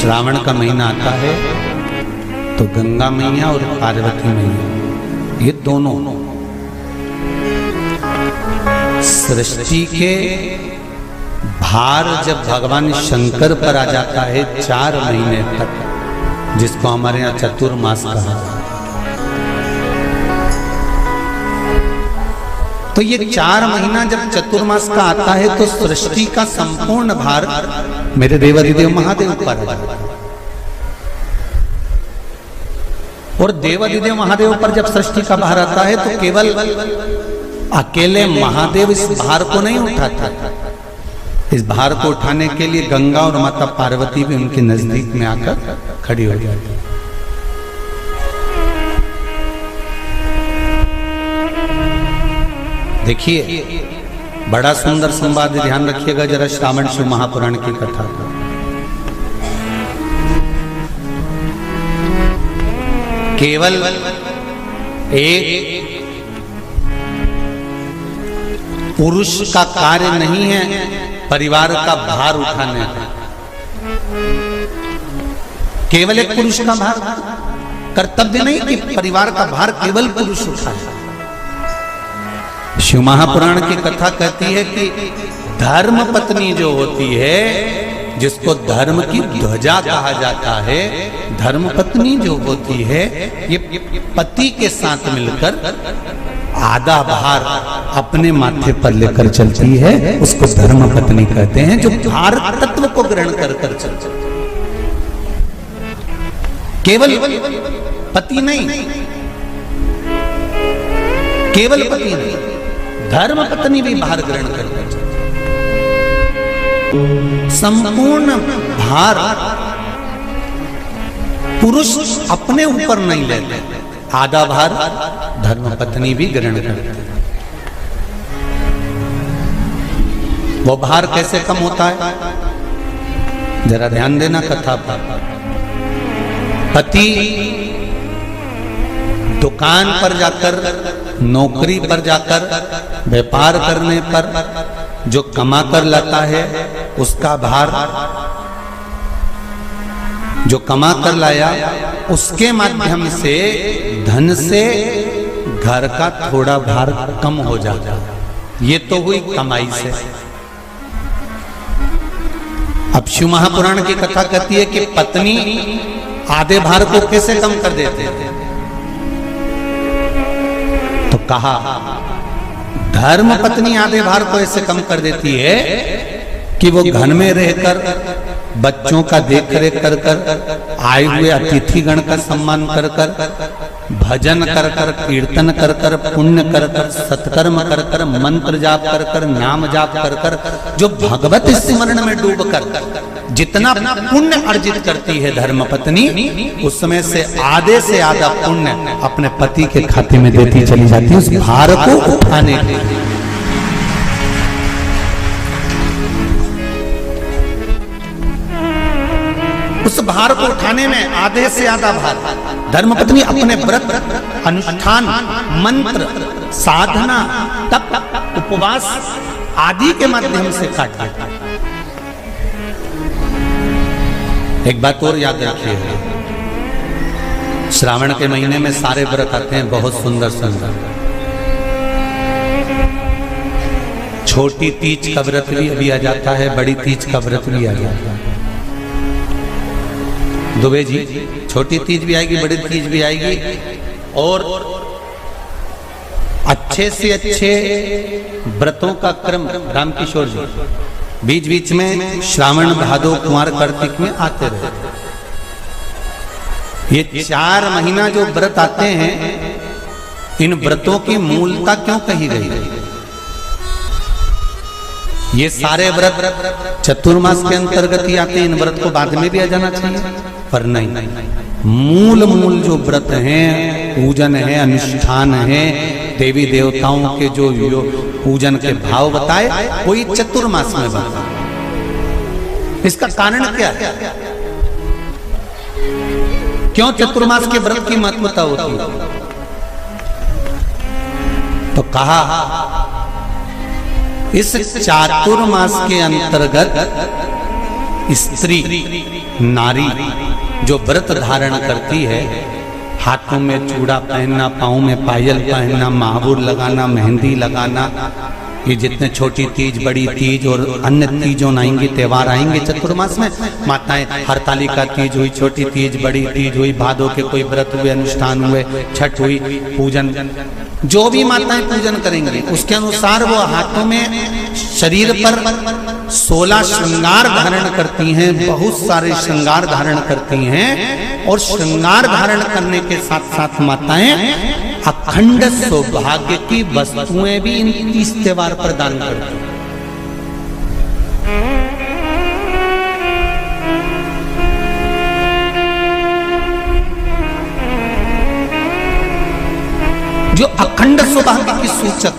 श्रावण का महीना आता है तो गंगा मैया और पार्वती मैया ये दोनों सृष्टि के भार जब भगवान शंकर पर आ जाता है 4 महीने तक, जिसको हमारे यहाँ चतुर्मास कहा जाता है, तो ये 4 महीना जब चतुर्मास का आता है तो सृष्टि का संपूर्ण भार मेरे देवाधिदेव महादेव पर आ जाता है। और देवाधिदेव महादेव पर जब सृष्टि का भार आता है तो केवल अकेले महादेव इस भार को नहीं उठाता, इस भार को उठाने के लिए गंगा और माता पार्वती भी उनके नजदीक में आकर खड़ी हो जाती है। देखिए बड़ा सुंदर संवाद, ध्यान रखिएगा जरा श्रावण शिव महापुराण की कथा का। केवल एक पुरुष का कार्य नहीं है परिवार का भार उठाने का, केवल एक पुरुष का भार कर्तव्य नहीं कि परिवार का भार केवल पुरुष उठाए। शिव महापुराण की कथा कहती है कि धर्म पत्नी जो होती है, जिसको धर्म की ध्वजा कहा जाता है, धर्म पत्नी जो होती है ये पति के साथ मिलकर आधा भार अपने माथे पर लेकर चलती है, उसको धर्म पत्नी कहते हैं, जो भार तत्व को ग्रहण कर कर चलती है। केवल पति नहीं, केवल पति नहीं, धर्म पत्नी भी भार ग्रहण करती है। संपूर्ण भार पुरुष अपने ऊपर नहीं लेते, आधा भार धर्म पत्नी भी ग्रहण करती है। वो भार कैसे कम होता है, जरा ध्यान देना कथा पर। पति दुकान पर जाकर, नौकरी पर जाकर, व्यापार करने पर जो कमा कर लाता है उसका भार, जो कमा कर लाया उसके माध्यम से धन से घर का थोड़ा भार कम हो जाता है। ये तो हुई कमाई से। अब शिव महापुराण की कथा कहती है कि पत्नी आधे भार को कैसे कम कर देते हैं, तो कहा धर्म पत्नी आधे भार को ऐसे कम कर देती है कि वो घर में रहकर बच्चों का देख रेख कर कर, आए हुए अतिथि गण का सम्मान कर कर, भजन कर कर, कीर्तन कर कर, पुण्य कर कर, सत्कर्म कर कर, मंत्र जाप कर कर, नाम जाप कर कर, जो भगवत स्मरण में डूब कर जितना पुण्य अर्जित करती है धर्म पत्नी, उसमें से आधे से आधा पुण्य अपने पति के खाते में देती चली जाती है, उस भार को उठाने के लिए। उस भार को उठाने में आधे से आधा भार धर्मपत्नी अपने व्रत, अनुष्ठान, मंत्र, साधना, तप, उपवास आदि के माध्यम से काटती है। एक बात और याद रखिए, श्रावण के महीने में सारे व्रत आते हैं बहुत सुंदर सुंदर। छोटी तीज का व्रत भी आ जाता है, बड़ी तीज का व्रत भी आ जाता है। दुबे जी, छोटी तीज भी आएगी, बड़ी तीज भी आएगी, और अच्छे से अच्छे व्रतों का क्रम रामकिशोर जी बीच बीच में श्रावण, भादो, कुंवार, कार्तिक में आते रहे। ये 4 महीना जो व्रत आते हैं, इन व्रतों की मूलता क्यों कही गई है? ये सारे व्रत चतुर्मास के अंतर्गत ही आते हैं, इन व्रत को बाद में भी आ जाना चाहिए, पर नहीं। मूल जो व्रत हैं, पूजन है, अनुष्ठान है, देवी देवताओं के जो पूजन के भाव बताए, वही चतुर्मास में बताए। इसका कारण क्या है? क्यों चतुर्मास के व्रत की महत्वता होती है? तो कहा इस चातुर्मास के अंतर्गत स्त्री नारी जो व्रत धारण करती है, हाथों में चूड़ा पहनना, पाँव में पायल पहनना, महावुर लगाना, मेहंदी लगाना, ये जितने छोटी तीज, बड़ी तीज और अन्य तीजों आएंगी, त्योहार आएंगे चतुर्मास में, माताएं हरतालिका तीज हुई, छोटी तीज, बड़ी तीज हुई, भादों के कोई व्रत हुए, अनुष्ठान हुए, छठ हुई, पूजन, जो भी माताएं पूजन करेंगी उसके अनुसार वो हाथों में, शरीर पर 16 श्रृंगार धारण करती हैं, बहुत सारे श्रृंगार धारण करती हैं, और श्रृंगार धारण करने के साथ साथ माताएं अखंड सौभाग्य की वस्तुएं भी इन 30 त्योहार पर दान करती हैं। जो अखंड सौभाग्य की सूचक,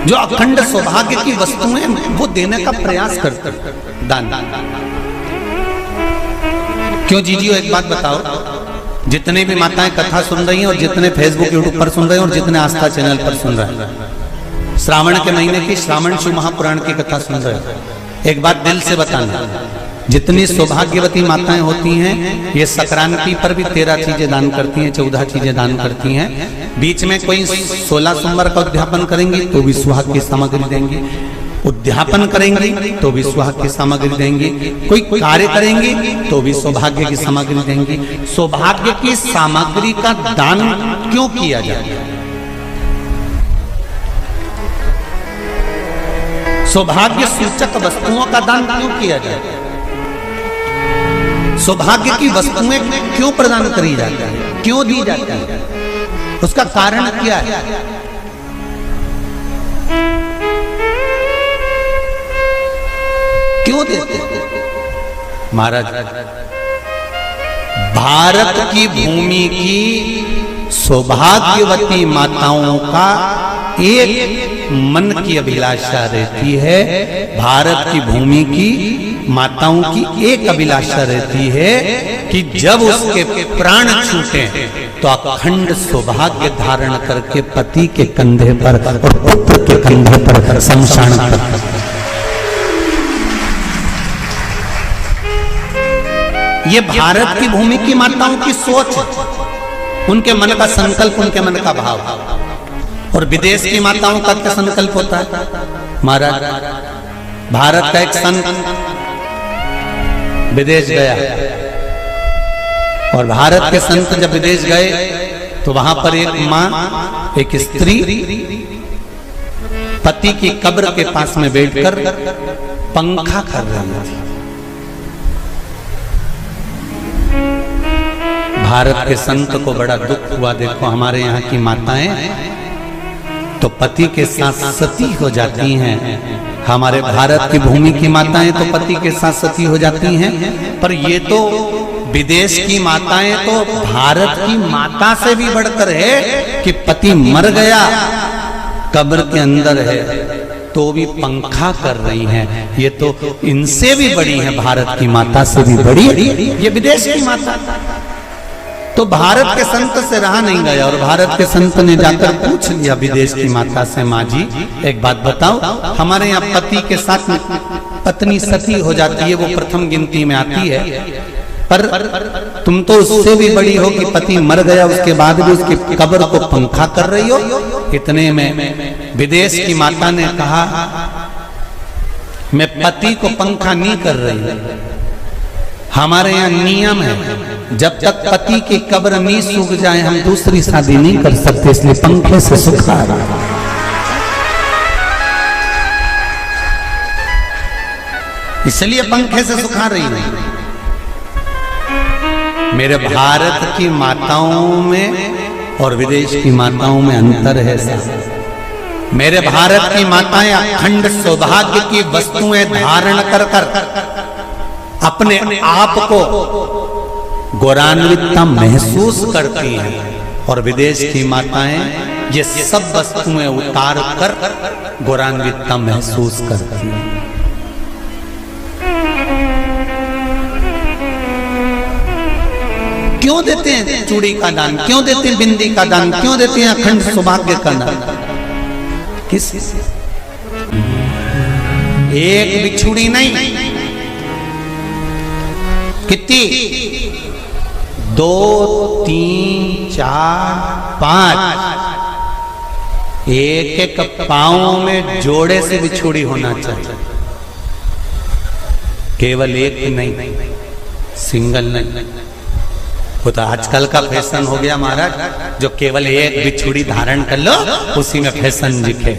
जो अखंड सौभाग्य की वस्तुएं वो देने का प्रयास करते दान। क्यों जीजियो, एक बात बताओ, जितने भी माताएं कथा सुन रही हैं और जितने फेसबुक यूट्यूब पर सुन रहे हैं और जितने आस्था चैनल पर सुन रहे हैं, श्रावण के महीने की श्रावण शिव महापुराण की कथा सुन रहे हैं, एक बात दिल से बताना, जितनी सौभाग्यवती माताएं होती हैं ये संक्रांति पर भी 13 चीजें दान करती हैं, 14 चीजें दान करती हैं। बीच में कोई 16 सोमवार का उद्यापन करेंगी तो भी सुहाग की सामग्री देंगी, उद्यापन करेंगी तो भी सुहाग की सामग्री देंगी, कोई कार्य करेंगी तो भी सौभाग्य की सामग्री देंगी। सौभाग्य की सामग्री का दान क्यों किया जाता है? सौभाग्य सूचक वस्तुओं का दान क्यों किया जाता है? सौभाग्य की वस्तुएं क्यों प्रदान करी जाती है, क्यों दी जाती है? उसका कारण क्या है? क्यों देते हैं? महाराज, भारत की भूमि की सौभाग्यवती माताओं का एक मन की अभिलाषा रहती है, भारत की भूमि की माताओं की एक अभिलाषा रहती है कि जब उसके प्राण छूटे तो अखंड सौभाग्य धारण करके पति के कंधे पर और पुत्र के कंधे पर शमशान पर। ये भारत की भूमि की माताओं की सोच, उनके मन का संकल्प, उनके मन का भाव। और विदेश की माताओं का क्या संकल्प होता है? महाराज, भारत का एक संत विदेश गया और भारत के संत जब विदेश गए तो वहां पर एक मां, एक स्त्री पति की कब्र के पास में बैठकर पंखा कर रही थी। भारत के संत को बड़ा दुख हुआ, देखो हमारे यहाँ की माताएं तो पति के साथ सती हो जाती हैं, हमारे भारत की भूमि की माताएं तो पति के साथ सती हो जाती हैं, पर ये तो विदेश की माताएं तो भारत की माता से भी बढ़कर है कि पति मर गया, कब्र के अंदर है तो भी पंखा कर रही हैं। ये तो इनसे भी बड़ी है, भारत की माता से भी बड़ी ये विदेश की माता। तो भारत के संत से रहा नहीं गया और भारत के संत ने जाकर पूछ लिया विदेश की माता से, माँ जी एक बात बताओ, हमारे यहाँ पति के साथ पत्नी सती हो जाती है, वो प्रथम गिनती में आती है, पर तुम तो उससे भी बड़ी हो कि पति मर गया उसके बाद भी उसकी कब्र को पंखा कर रही हो। इतने में विदेश की माता ने कहा, मैं पति को पंखा नहीं कर रही, हमारे यहाँ नियम है जब तक पति की कब्र नहीं सूख जाए हम दूसरी शादी नहीं कर सकते, इसलिए पंखे से सुखा रहा। इसलिए पंखे से सुखा रही है। मेरे भारत की माताओं में और विदेश की माताओं में अंतर है साहब। मेरे भारत की माताएं अखंड सौभाग्य की वस्तुएं धारण कर अपने आप को गौरवान्वितता महसूस करती हैं और विदेश की माताएं ये सब वस्तुएं उतार कर गौरवान्वितता महसूस करती हैं। क्यों देते हैं चूड़ी का दान, क्यों देते हैं बिंदी का दान, क्यों देते हैं अखंड सौभाग्य का दान? किस एक बिछुड़ी नहीं, कितनी? 2, 3, 4, 5। एक एक पांव में जोड़े से बिछुड़ी होना चाहिए, केवल एक नहीं, सिंगल नहीं। वो तो आजकल का फैशन हो गया महाराज, जो केवल एक बिछुड़ी धारण कर लो उसी में फैशन दिखे।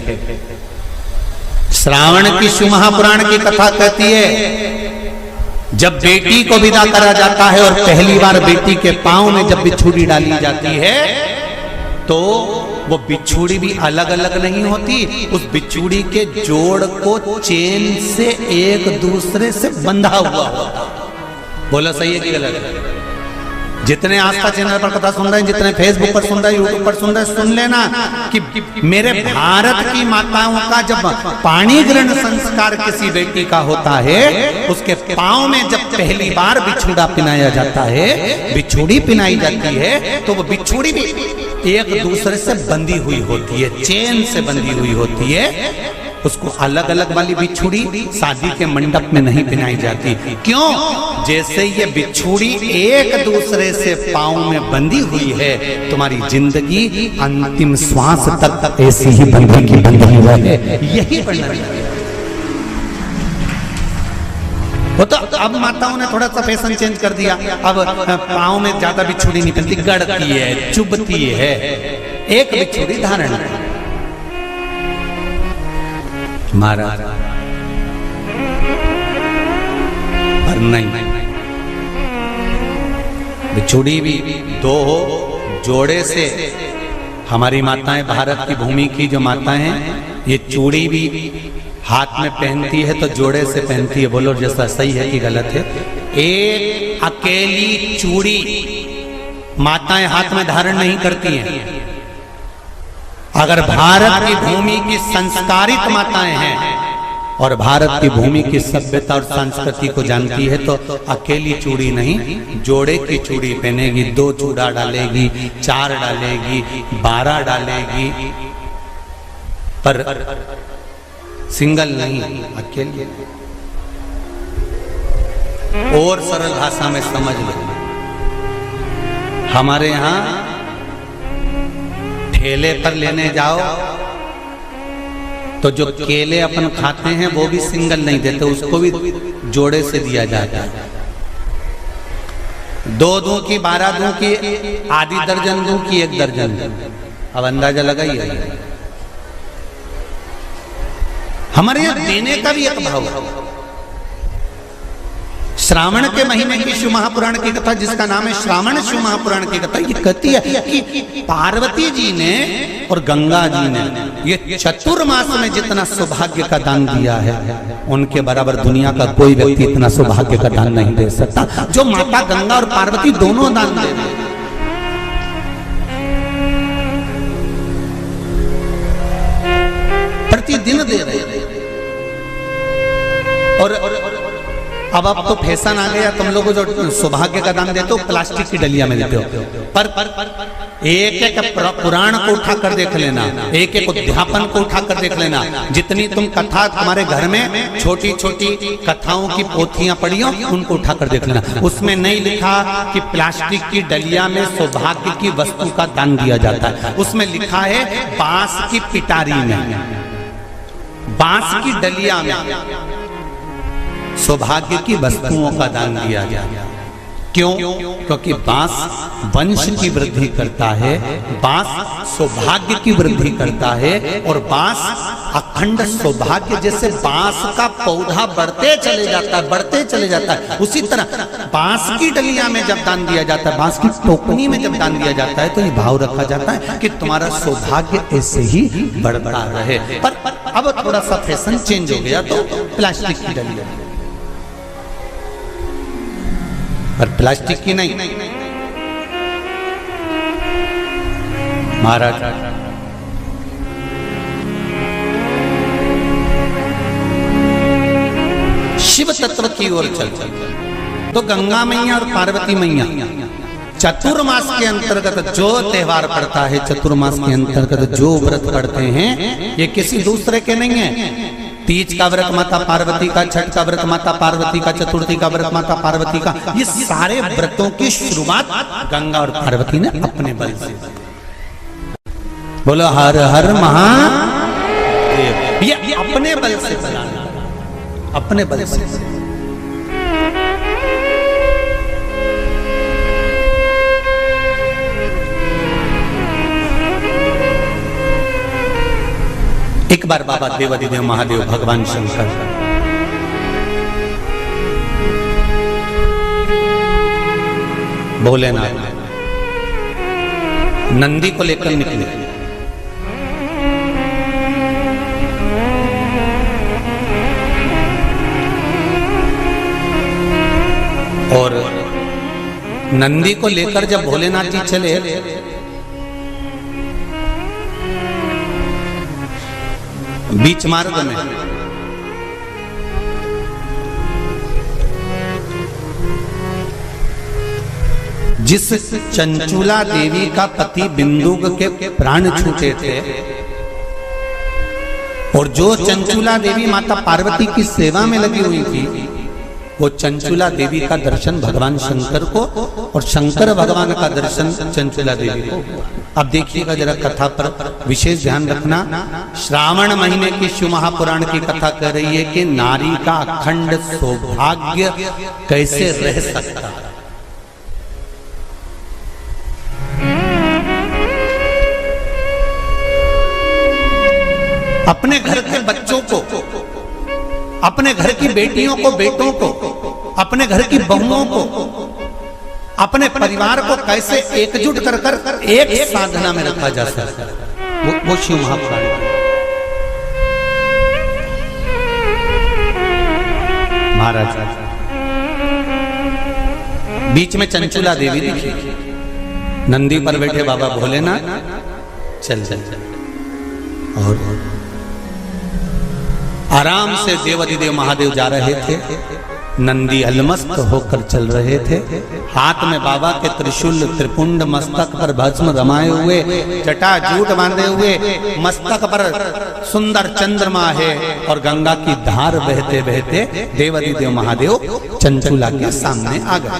श्रावण की शिव महापुराण की कथा कहती है, जब बेटी को विदा करा जाता है और पहली बार बेटी के पांव में जब बिछुड़ी डाली जाती है तो वो बिछुड़ी भी अलग अलग नहीं होती, उस बिछुड़ी के जोड़ को चेन से एक दूसरे से बंधा हुआ होता। बोलो सही है कि गलत? जितने आस्था चैनल पर कथा सुन रहे हैं, जितने फेसबुक पर सुन रहे हैं, यूट्यूब पर सुन रहे हैं, सुन लेना कि मेरे भारत की माताओं का जब पाणी ग्रहण संस्कार किसी बेटी का होता है, उसके पांव में जब पहली बार बिछुड़ा पिनाया जाता है, बिछुड़ी पिनाई जाती है, तो वो बिछुड़ी भी एक दूसरे से बंधी हुई होती है, चेन से बंधी हुई होती है। उसको अलग अलग वाली बिछुड़ी शादी के मंडप में नहीं पिनाई जाती। क्यों? जैसे ये बिछुड़ी एक दूसरे से पांव में बंधी हुई है, तुम्हारी जिंदगी अंतिम श्वास तक ऐसी ही बंधी रहे, यही वर्णन है। वो तो अब माताओं ने थोड़ा सा फैशन चेंज कर दिया, अब पांव में ज्यादा बिछुड़ी नहीं पहनती, गड़ती है, चुभती है, एक बिछुड़ी धारण है। महाराज पर नहीं, बिछुड़ी भी दो हो, जोड़े से। हमारी माताएं, भारत की भूमि की जो माताएं हैं, ये चूड़ी भी हाथ में पहनती है तो जोड़े से पहनती है। बोलो जैसा सही है कि गलत है? एक अकेली चूड़ी माताएं हाथ में धारण नहीं करती हैं। अगर भारत की भूमि की संस्कारित माताएं हैं और भारत की भूमि की सभ्यता और संस्कृति को जानती है तो अकेली चूड़ी नहीं, जोड़े की चूड़ी पहनेगी, 2 चूड़ा डालेगी, 4 डालेगी, 12 डालेगी, पर सिंगल नहीं, अकेले। और सरल भाषा में समझ लो, हमारे यहां ठेले पर लेने जाओ तो जो केले अपन खाते हैं वो भी सिंगल नहीं देते, उसको भी जोड़े से दिया जाता है। 2 दूं की, 12 दूं की, आधी दर्जन दूं की, 1 दर्जन दूं। अब अंदाजा लगाइए, हमारे यहां देने का भी एक भाव है। श्रावण के महीने की शिव महापुराण की कथा, जिसका नाम है श्रावण शिव महापुराण की कथा, ये कहती है कि पार्वती जी ने और गंगा जी ने ये चतुर्मास में जितना सौभाग्य का दान दिया है, उनके बराबर दुनिया का कोई व्यक्ति इतना सौभाग्य का दान नहीं दे सकता जो माता गंगा और पार्वती दोनों दान दे रहे। प्रतिदिन दे रहे। और अब तो फैशन आ गया, तुम लोगों को जो सौभाग्य का दान देते हो प्लास्टिक की डलिया में देते हो, पर एक एक पुराण को उठा कर देख लेना, एक एक उद्यापन को उठा कर देख लेना। जितनी तुम कथा तुम्हारे घर में छोटी छोटी कथाओं की पोथियां पढ़ी हो, उनको उठा कर देख लेना। उसमें नहीं लिखा कि प्लास्टिक की डलिया में सौभाग्य की वस्तु का दान दिया जाता है, उसमें लिखा है बांस की पिटारी में, बांस की डलिया में सौभाग्य की वस्तुओं का दान दिया गया। क्यों? क्योंकि बांस वंश की वृद्धि करता है, बांस सौभाग्य की वृद्धि करता है, और बांस अखंड सौभाग्य। जैसे बांस का पौधा बढ़ते चले जाता है, बढ़ते चले जाता है, उसी तरह बांस की डलिया में जब दान दिया जाता है, बांस की टोकनी में जब दान दिया जाता है, तो ये भाव रखा जाता है कि तुम्हारा सौभाग्य ऐसे ही बढ़ता रहे। पर अब थोड़ा सा फैशन चेंज हो गया तो प्लास्टिक की डलिया, पर प्लास्टिक की नहीं। महाराज शिव तत्व की ओर चलते तो गंगा मैया और पार्वती मैया चतुर्मास के अंतर्गत जो त्योहार पड़ता है, चतुर्मास के अंतर्गत जो व्रत पड़ते हैं, ये किसी दूसरे के नहीं है, तीज का व्रत माता पार्वती का, छठ का व्रत माता पार्वती का, चतुर्थी का व्रत माता पार्वती का, ये सारे व्रतों की शुरुआत गंगा और पार्वती ने अपने बल से। बोलो हर हर महादेव। ये अपने बल से बनाना, अपने बल से। एक बार बाबा देवाधिदेव महादेव भगवान शंकर भोलेनाथ नंदी को लेकर निकले। और नंदी को लेकर जब भोलेनाथ जी चले, बीच मार्ग में जिस चंचुला देवी का पति बिंदुक के प्राण छूटे थे, और जो चंचुला देवी माता पार्वती की सेवा में लगी हुई थी, वो चंचुला देवी का दर्शन भगवान शंकर को और शंकर भगवान का दर्शन चंचुला देवी को। अब देखिएगा जरा कथा पर विशेष ध्यान रखना। श्रावण महीने की शिव महापुराण की कथा कह रही है कि नारी का अखंड सौभाग्य कैसे रह सकता है। अपने घर के बच्चों को, अपने घर की बेटियों को, बेटों को, अपने घर की बहुओं को, अपने परिवार को कैसे एकजुट कर कर एक साधना में रखा जा सकता है, वो शिव महापुराण। महाराज बीच में चंचुला देवी दिखी, नंदी पर बैठे बाबा भोलेनाथ चल चल चल, और आराम से देवाधिदेव महादेव जा रहे थे। नंदी अलमस्त होकर चल रहे थे, हाथ में बाबा के त्रिशूल त्रिपुंड, मस्तक पर भस्म रमाए हुए, जटा जूट बांधे हुए, मस्तक पर सुंदर चंद्रमा है, और गंगा की धार बहते बहते देवाधिदेव महादेव चंचुला के सामने आ गए।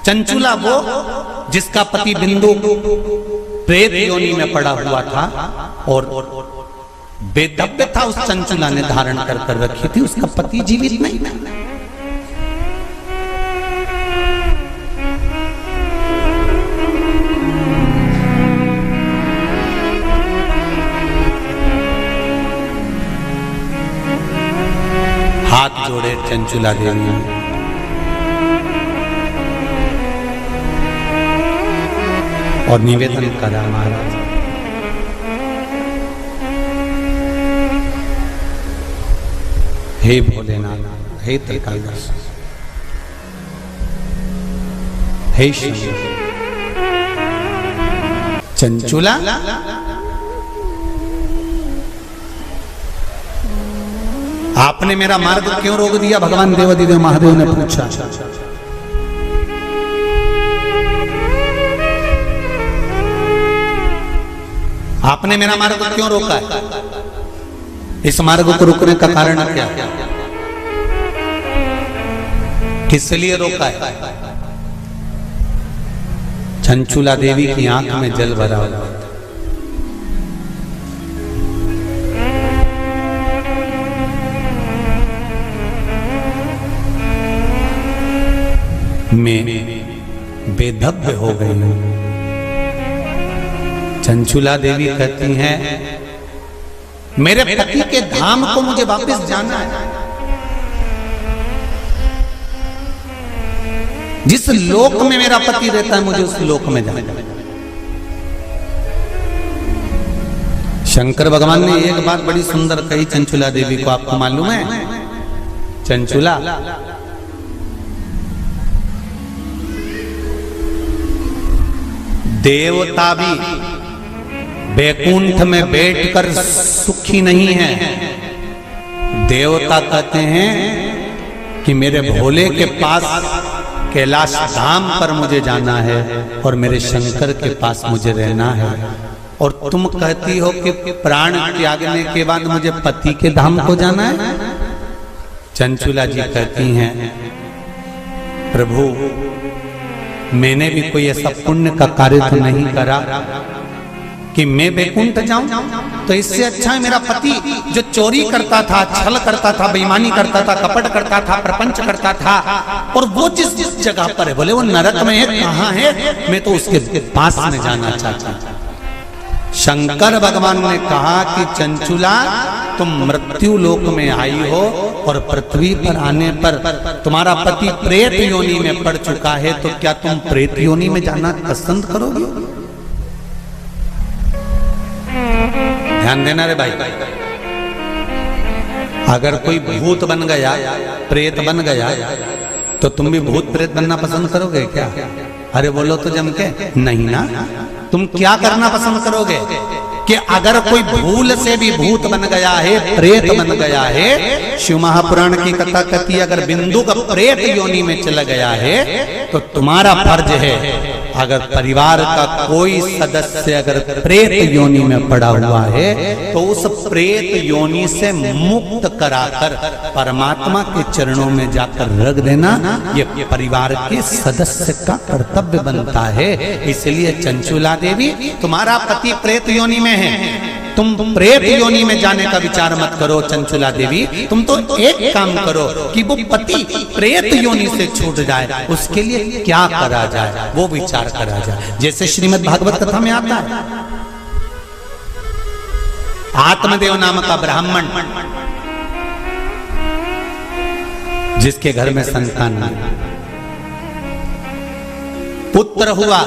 चंचुला वो जिसका पति बिंदु प्रेत योनि में पड़ा हुआ था, और बेदब्य था उस चंचुला ने धारण कर कर रखी थी, उसका पति जीवित नहीं था। हाथ जोड़े चंचुला देवी ने, और निवेदन करा, महाराज हे भोलेनाथ, हे त्रिकालदर्श, हे शिव, चंचुला आपने मेरा मार्ग क्यों रोक दिया? भगवान देवाधिदेव महादेव ने पूछा। आपने मेरा मार्ग क्यों रोका है? इस मार्ग को रुकने का कारण क्या? किस लिए रोका है? चंचुला देवी की आंख में जल भरा हुआ था। मैं बेधब्य हो गई हूं। चंचुला देवी कहती हैं, मेरे पति के धाम को मुझे वापस जाना है। जिस लोक में मेरा पति रहता है, मुझे उस लोक में जाना है। शंकर भगवान ने एक बात बड़ी सुंदर कही चंचुला देवी को, आपको मालूम है? चंचुला, देवता भी बैकुंठ में बैठकर सुखी नहीं है। देवता कहते हैं कि मेरे भोले के पास कैलाश धाम पर मुझे जाना है और मेरे शंकर के पास मुझे रहना है। और तुम कहती हो कि प्राण त्यागने के बाद मुझे पति के धाम को जाना है। चंचुला जी कहती हैं, प्रभु मैंने भी कोई ऐसा पुण्य का कार्य तो नहीं करा कि मैं बैकुंठ जाऊं, तो इससे अच्छा है मेरा पति जो चोरी करता था, छल करता था, बेईमानी करता था, कपट करता था, प्रपंच करता था, और वो जिस जगह पर है, बोले वो नरक में है, कहां है, मैं तो उसके पास में जाना चाहता हूं। शंकर भगवान ने कहा कि चंचुला तुम मृत्यु लोक में आई हो और पृथ्वी पर आने पर तुम्हारा पति प्रेत योनि में पड़ चुका है, तो क्या तुम प्रेत योनि में जाना पसंद करोगे? ध्यान देना रे भाई, अगर कोई भूत बन गया, प्रेत बन गया, तो तुम भी भूत प्रेत बनना पसंद करोगे क्या? अरे बोलो तो जम के नहीं ना। तुम क्या करना पसंद करोगे कि अगर कोई भूल से भी भूत बन गया है, प्रेत बन गया है, शिव महापुराण की कथा कहती है अगर बिंदु का प्रेत योनि में चला गया है, तो तुम्हारा फर्ज है अगर परिवार का कोई सदस्य अगर प्रेत योनि में पड़ा हुआ है तो उस प्रेत योनि से मुक्त कराकर परमात्मा के चरणों में जाकर रख देना, ये परिवार के सदस्य का कर्तव्य बनता है। इसलिए चंचुला देवी तुम्हारा पति प्रेत योनि में है, तुम प्रेत योनि में जाने का विचार मत करो। चंचुला देवी तुम तो एक काम करो कि वो पति प्रेत योनि से छूट जाए, उसके लिए क्या करा जाए वो विचार करा जाए। जैसे श्रीमद् भागवत कथा में आता है, आत्मदेव नाम का ब्राह्मण जिसके घर में संतान नहीं, पुत्र हुआ,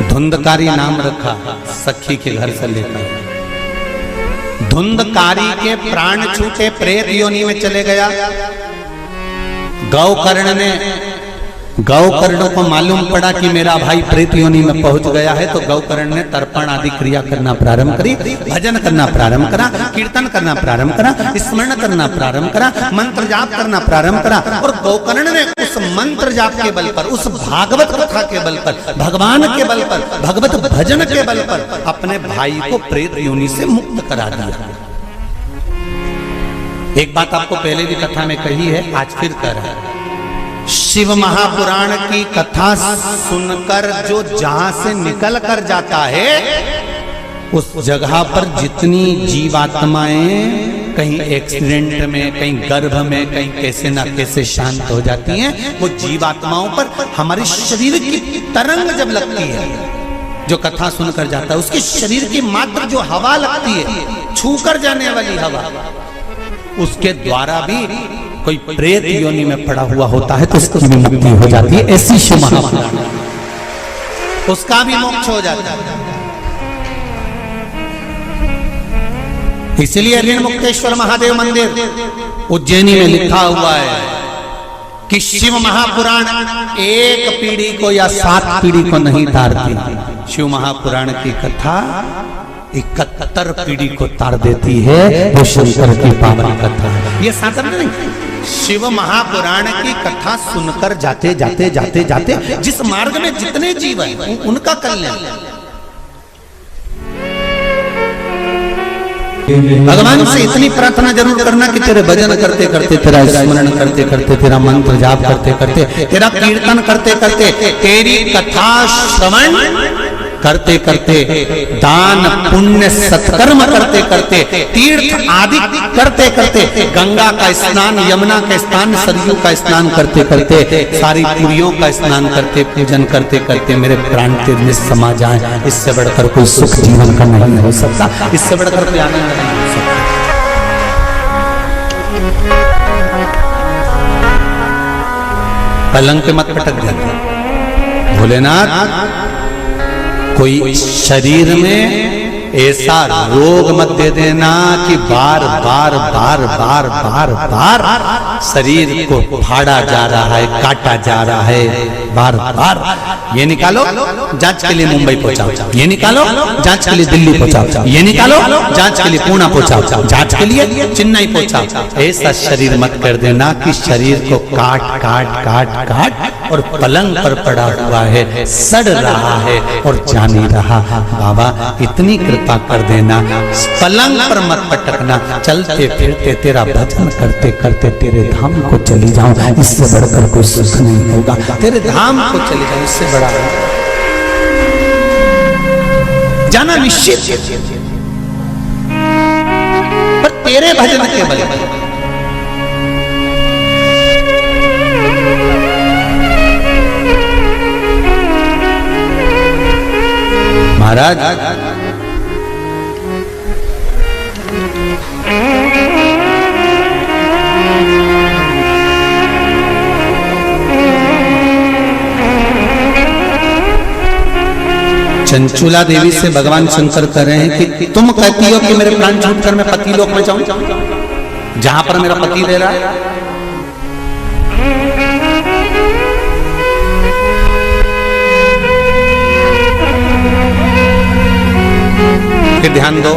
धुंधकारी नाम रखा सखी के घर से लेकर। धुंधकारी के प्राण छूटे, प्रेत योनि में चले गया। गौकर्ण को मालूम पड़ा कि मेरा भाई प्रेत योनि में पहुंच गया है, तो गौकर्ण ने तर्पण आदि क्रिया करना प्रारंभ करी, भजन करना प्रारंभ करा, कीर्तन करना प्रारंभ करा, स्मरण करना प्रारंभ करा, मंत्र जाप करना प्रारंभ करा। और गौकर्ण ने उस मंत्र जाप के बल पर, उस भागवत कथा के बल पर, भगवान के बल पर, भगवत भजन के बल पर अपने भाई को प्रेत योनि से मुक्त करा दिया। एक बात आपको पहले भी कथा में कही है, आज फिर कह रहा है। शिव महापुराण की कथा सुनकर जो जहां से निकल कर जाता है, उस जगह पर जितनी जीवात्माएं कहीं एक्सीडेंट में, कहीं गर्भ में, कहीं कैसे ना कैसे शांत हो जाती हैं, वो जीवात्माओं पर हमारे शरीर की तरंग जब लगती है, जो कथा सुनकर जाता है, उसके शरीर की मात्र जो हवा लगती है, छूकर जाने वाली हवा, उसके द्वारा भी कोई प्रेत योनि में पड़ा हुआ होता है तो उसकी भी मुक्ति हो जाती है। ऐसी शिव महापुराण, उसका भी मोक्ष हो जाता है। इसलिए ऋण मुक्तेश्वर महादेव मंदिर उज्जैनी में लिखा हुआ है कि शिव महापुराण एक पीढ़ी को या 7 पीढ़ी को नहीं तारती। शिव महापुराण की कथा 71 पीढ़ी को तार देती है। वो शंकर की पावन कथा है, ये साधारण नहीं। शिव महापुराण की कथा सुनकर जाते जाते जाते जाते जिस मार्ग में जितने जीव हैं उनका कल्याण। भगवान से इतनी प्रार्थना जरूर करना कि तेरे भजन करते करते, तेरा स्मरण करते करते, तेरा मंत्र जाप करते करते, तेरा कीर्तन करते करते, तेरी कथा श्रवण करते करते, दान पुण्य सत्कर्म करते करते, तीर्थ आदि करते करते, गंगा का स्नान, यमुना का स्नान, सरयू का स्नान करते करते, सारी पुरियों का स्नान करते, पूजन करते करते मेरे प्राण तेरे में समा जाए। इससे बढ़कर कोई सुख जीवन का नहीं हो सकता, इससे बढ़कर कोई आनंद नहीं हो सकता। पलंग पे मत पटक जाना भोलेनाथ, कोई शरीर में ऐसा रोग मत दे देना कि बार बार बार बार बार बार शरीर को फाड़ा जा रहा है, काटा जा रहा है, बार बार, ये निकालो जांच के लिए मुंबई पहुंचाओ, ये निकालो जांच के लिए दिल्ली पहुंचाओ, ये निकालो जांच के लिए पुणे पहुंचाओ, जांच के लिए चेन्नई पहुंचाओ। ऐसा शरीर मत कर देना कि शरीर को काट काट काट काट और पलंग पर पड़ा हुआ है, सड़ रहा है और जा नहीं रहा। बाबा इतनी कृपा कर देना, पलंग पर मत पटकना, चलते फिरते तेरा भजन करते करते तेरे धाम को चली जाऊं, इससे बढ़कर कोई सुख नहीं होगा। तेरे धाम को चली जाऊं, इससे बड़ा जाना निश्चित, पर तेरे भजन के बल पर। महाराज चंचुला देवी से भगवान शंकर कह रहे हैं कि तुम कहती हो कि मेरे प्राण छूटकर मैं पति लोक में जाऊं, जहां पर मेरा पति रह रहा है। फिर ध्यान दो,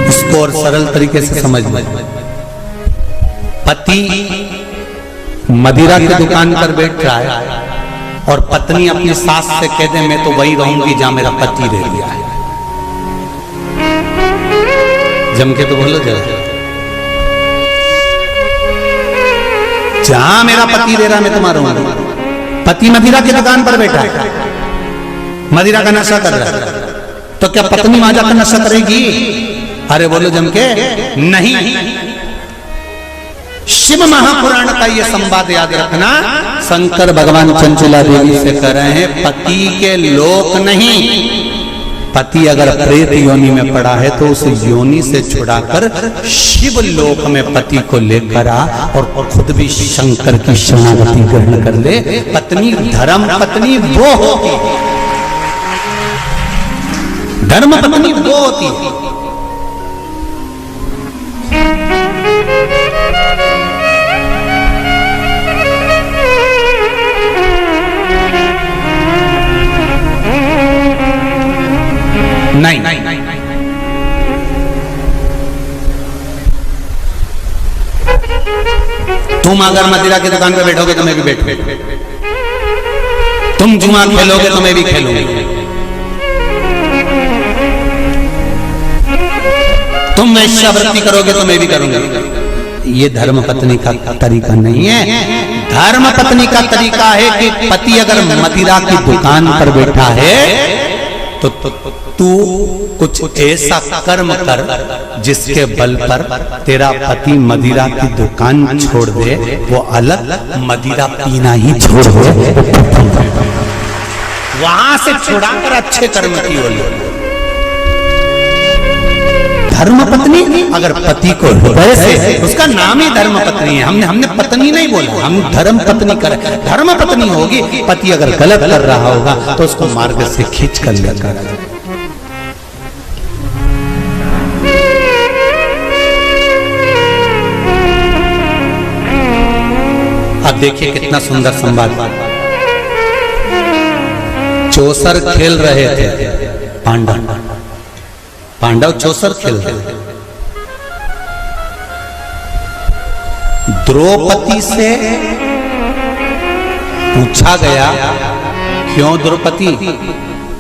इसको और सरल तरीके से समझ लो। पति मदिरा की दुकान पर बैठ रहा है और पत्नी अपनी सास से कह दे मैं तो वही रहूंगी जहां मेरा पति रह गया है। जम के तो बोलो जरा, जहां मेरा पति रह रहा मैं तो रहूंगा। पति मदिरा की दुकान पर बैठा है, मदिरा का नशा कर रहा है, तो क्या पत्नी वहां जाकर नशा करेगी? अरे बोलो जम के, नहीं। शिव महापुराण का ये संवाद याद रखना। शंकर भगवान चंचुला देवी से कह रहे हैं पति के लोक नहीं, पति अगर प्रेत योनि में पड़ा है तो उस योनि से छुड़ाकर शिव लोक में पति को लेकर आ और खुद भी शंकर की शरणागति ग्रहण कर ले। पत्नी धर्म पत्नी वो होती है, धर्म पत्नी वो होती है। नहीं, तुम अगर मदिरा की दुकान पे बैठोगे तो मैं भी बैठूंगा, तुम जुआ खेलोगे तो मैं भी खेलूंगी, तुम वेश्यावृत्ति करोगे तो मैं भी करूंगा। ये धर्म पत्नी का तरीका नहीं है। धर्म पत्नी का तरीका है कि पति अगर मदिरा की दुकान पर बैठा है तो तू कुछ ऐसा कर्म कर जिसके बल पर तेरा पति मदिरा की दुकान छोड़ दे, वो अलग मदिरा पीना ही छोड़ दे, वहां से छुड़ाकर अच्छे कर्म की ओर। धर्म पत्नी अगर पति को हृदय से, उसका नाम ही धर्म पत्नी है, हमने पत्नी नहीं बोला, हम धर्म पत्नी कर, धर्म पत्नी होगी। पति अगर गलत कर रहा होगा तो उसको मार्ग से खींच कर लेकर। अब देखिए कितना सुंदर संवाद। चौसर खेल रहे थे पांडव चौसर खेल रहे थे। द्रौपदी से पूछा गया, क्यों द्रौपदी,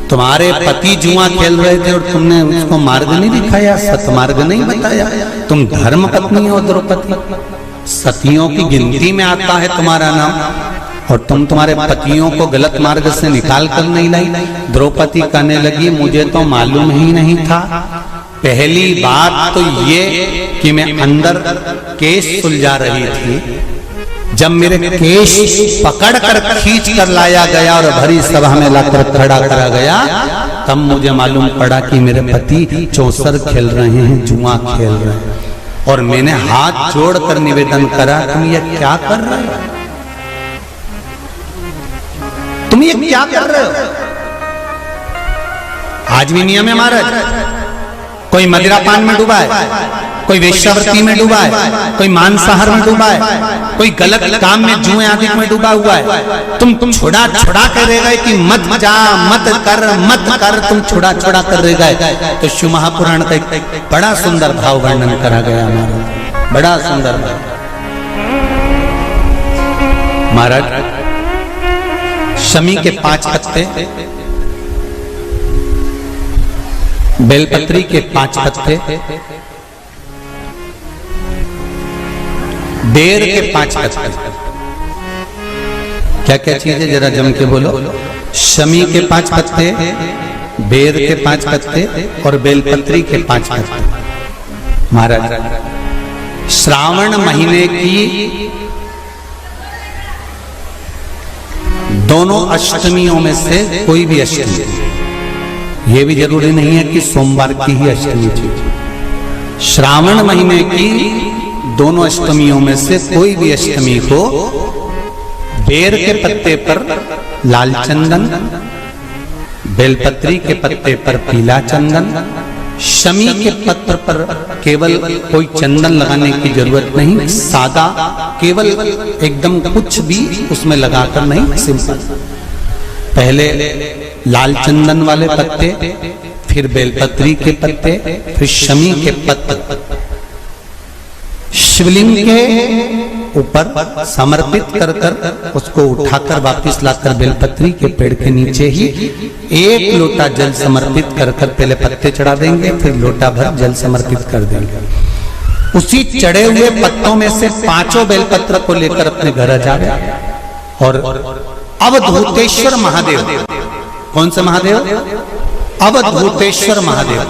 तुम्हारे पति जुआ खेल रहे थे और तुमने उसको मार्ग नहीं दिखाया, सतमार्ग नहीं बताया। तुम धर्म पत्नी हो द्रौपदी, सतियों की गिनती में आता है तुम्हारा नाम, और तुम तुम्हारे पतियों को गलत मार्ग से निकाल कर नहीं लाई। द्रौपदी कहने लगी, मुझे तो मालूम ही नहीं था। पहली बात तो ये कि मैं अंदर केस सुलझा रही थी, जब मेरे केस पकड़ कर खींच कर लाया गया और भरी सभा में लाकर खड़ा करा गया, तब मुझे मालूम पड़ा कि मेरे पति चौसर खेल रहे हैं, जुआ खेल रहे हैं। और मैंने हाथ जोड़कर निवेदन करा, तुम ये क्या कर रहे हो, तुम ये क्या कर रहे हो? आज भी नियम है महाराज, कोई मदिरा पान में डूबा है कोई वेश्यावृत्ति में डूबा है, कोई मांसाहार में डूबा है, कोई गलत काम में जुए आदि में डूबा हुआ है, तुम छुड़ा छुड़ा कर रह गए कि मत जा, मत कर, तुम छुड़ा छुड़ा कर रह गए। तो शिव महापुराण का एक बड़ा सुंदर भाव वर्णन करा गया हमारा, बड़ा सुंदर भाव। महाराज शमी के 5 पत्ते, बेलपत्री के 5 पत्ते, बेर के 5 पत्ते, क्या क्या चीज है जरा जम के बोलो। शमी के 5 पत्ते, बेर के 5 पत्ते और बेलपत्री के 5 पत्ते। महाराज श्रावण महीने की दोनों अष्टमियों में से कोई भी अष्टमी, ये भी जरूरी नहीं है कि सोमवार की ही अष्टमी थी, श्रावण महीने की दोनों अष्टमियों में से कोई भी अष्टमी को बेर के पत्ते पर लाल चंदन, बेलपत्री के पत्ते पर पीला चंदन, शमी के पत्र पर केवल कोई चंदन लगाने की जरूरत नहीं, सादा केवल एकदम कुछ भी उसमें लगाकर नहीं, सिंपल। पहले लाल चंदन वाले पत्ते, फिर बेलपत्री के पत्ते, फिर शमी के पत्ते शिवलिंग के ऊपर समर्पित कर कर उसको उठाकर वापस लाकर बेलपत्री के पेड़ के नीचे ही 1 लोटा जल समर्पित कर कर पहले पत्ते चढ़ा देंगे, फिर लोटा भर जल समर्पित कर देंगे। उसी चढ़े हुए पत्तों में से 5 बेलपत्र को लेकर अपने घर आ जावे और अवधूतेश्वर महादेव, कौन से महादेव? अवधूतेश्वर महादेव।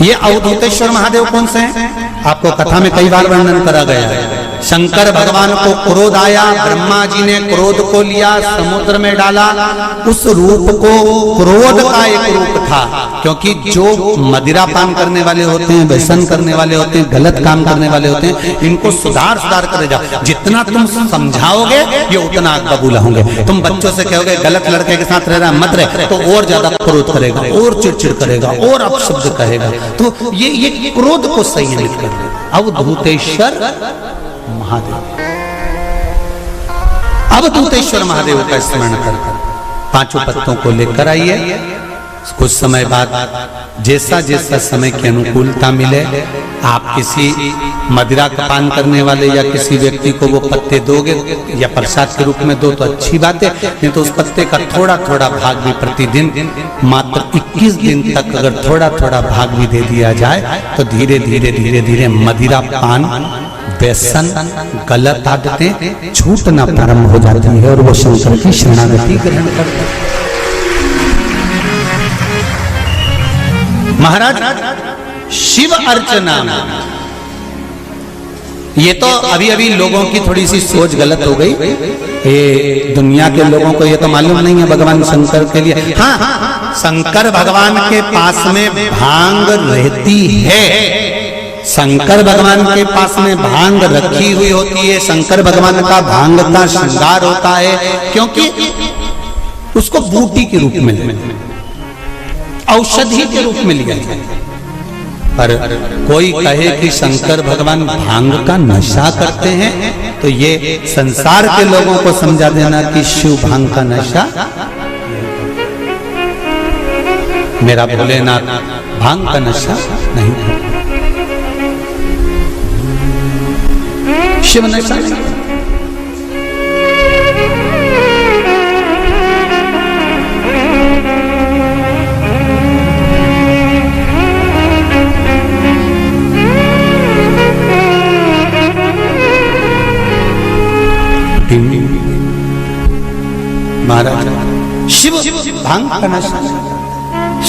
ये अवधूतेश्वर महादेव कौन से हैं? आपको कथा में कई बार वर्णन करा गया है। शंकर भगवान को क्रोध आया, ब्रह्मा जी ने क्रोध को लिया, समुद्र में डाला। उस रूप को क्रोध का एक रूप था, क्योंकि जो मदिरा पान करने वाले होते हैं, व्यसन करने वाले होते हैं, गलत काम करने वाले होते हैं, इनको सुधार कर जाओ। जितना तुम समझाओगे ये उतना आग बबूला होंगे। तुम बच्चों से कहोगे गलत लड़के के साथ रह रहा मत रहे, तो और ज्यादा क्रोध करेगा, और चिड़चिड़ करेगा, और अपशब्द कहेगा। तो ये क्रोध को संयमित कर दे। अवधूतेश्वर महादेव, अवधूतेश्वर महादेव का स्मरण कर 5 पत्तों को लेकर आइए। कुछ समय बाद जैसा जैसा समय की अनुकूलता मिले, आप किसी मदिरा का पान करने वाले या किसी व्यक्ति को वो पत्ते दोगे या प्रसाद के रूप में दो तो अच्छी बात है, नहीं तो उस पत्ते का थोड़ा थोड़ा भाग भी प्रतिदिन मात्र 21 दिन तक अगर थोड़ा थोड़ा भाग भी दे दिया जाए तो धीरे धीरे मदिरा पान, व्यसन, गलत आदतें छूटना प्रारंभ हो जाती है और वो शंकर की शरणागति ग्रहण करते हैं। महाराज शिव अर्चना, ये तो अभी अभी लोगों की थोड़ी सी सोच गलत हो गई। ये दुनिया के लोगों को ये तो मालूम नहीं है भगवान शंकर के लिए। हाँ, शंकर भगवान के पास में भांग रहती है, शंकर भगवान के पास में भांग रखी हुई होती है। शंकर भगवान का भांग का श्रृंगार होता है, क्योंकि उसको बूटी के रूप में, औषधि के रूप में लिया जाए। पर कोई कहे कि शंकर भगवान भांग का नशा करते हैं, तो ये संसार के लोगों को समझा देना कि शिव भांग का नशा, मेरा भोलेनाथ भांग का नशा नहीं करते, शिव नशा नहीं। महाराज शिव भांग का नशा,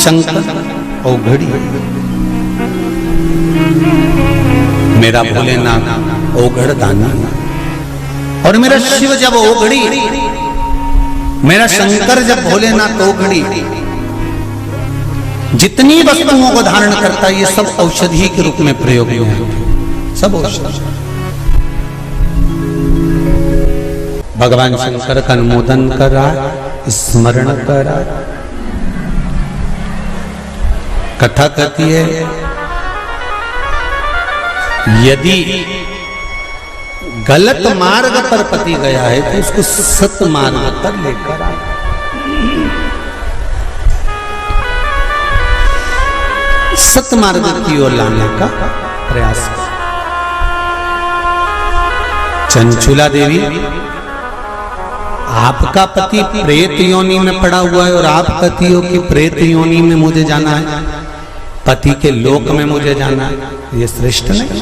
शंकर औघड़ी, मेरा भोलेनाथ औघड़ दानी, और मेरा शिव जब औघड़ी, मेरा शंकर जब भोलेनाथ औघड़ी, जितनी वस्तुओं को धारण करता है ये सब औषधि के रूप में प्रयोग में है, सब औषधि। भगवान शंकर का अनुमोदन करा, स्मरण करा। कथा कहती है यदि गलत मार्ग पर पति गया है तो उसको सत मार्ग पर लेकर आए। सत मार्ग की ओर लाने का प्रयास कर। चंचुला देवी, आपका पति प्रेत योनि में पड़ा हुआ है और आप कहती हो कि प्रेत योनि में मुझे जाना है, पति के लोक में मुझे जाना है, ये श्रेष्ठ नहीं।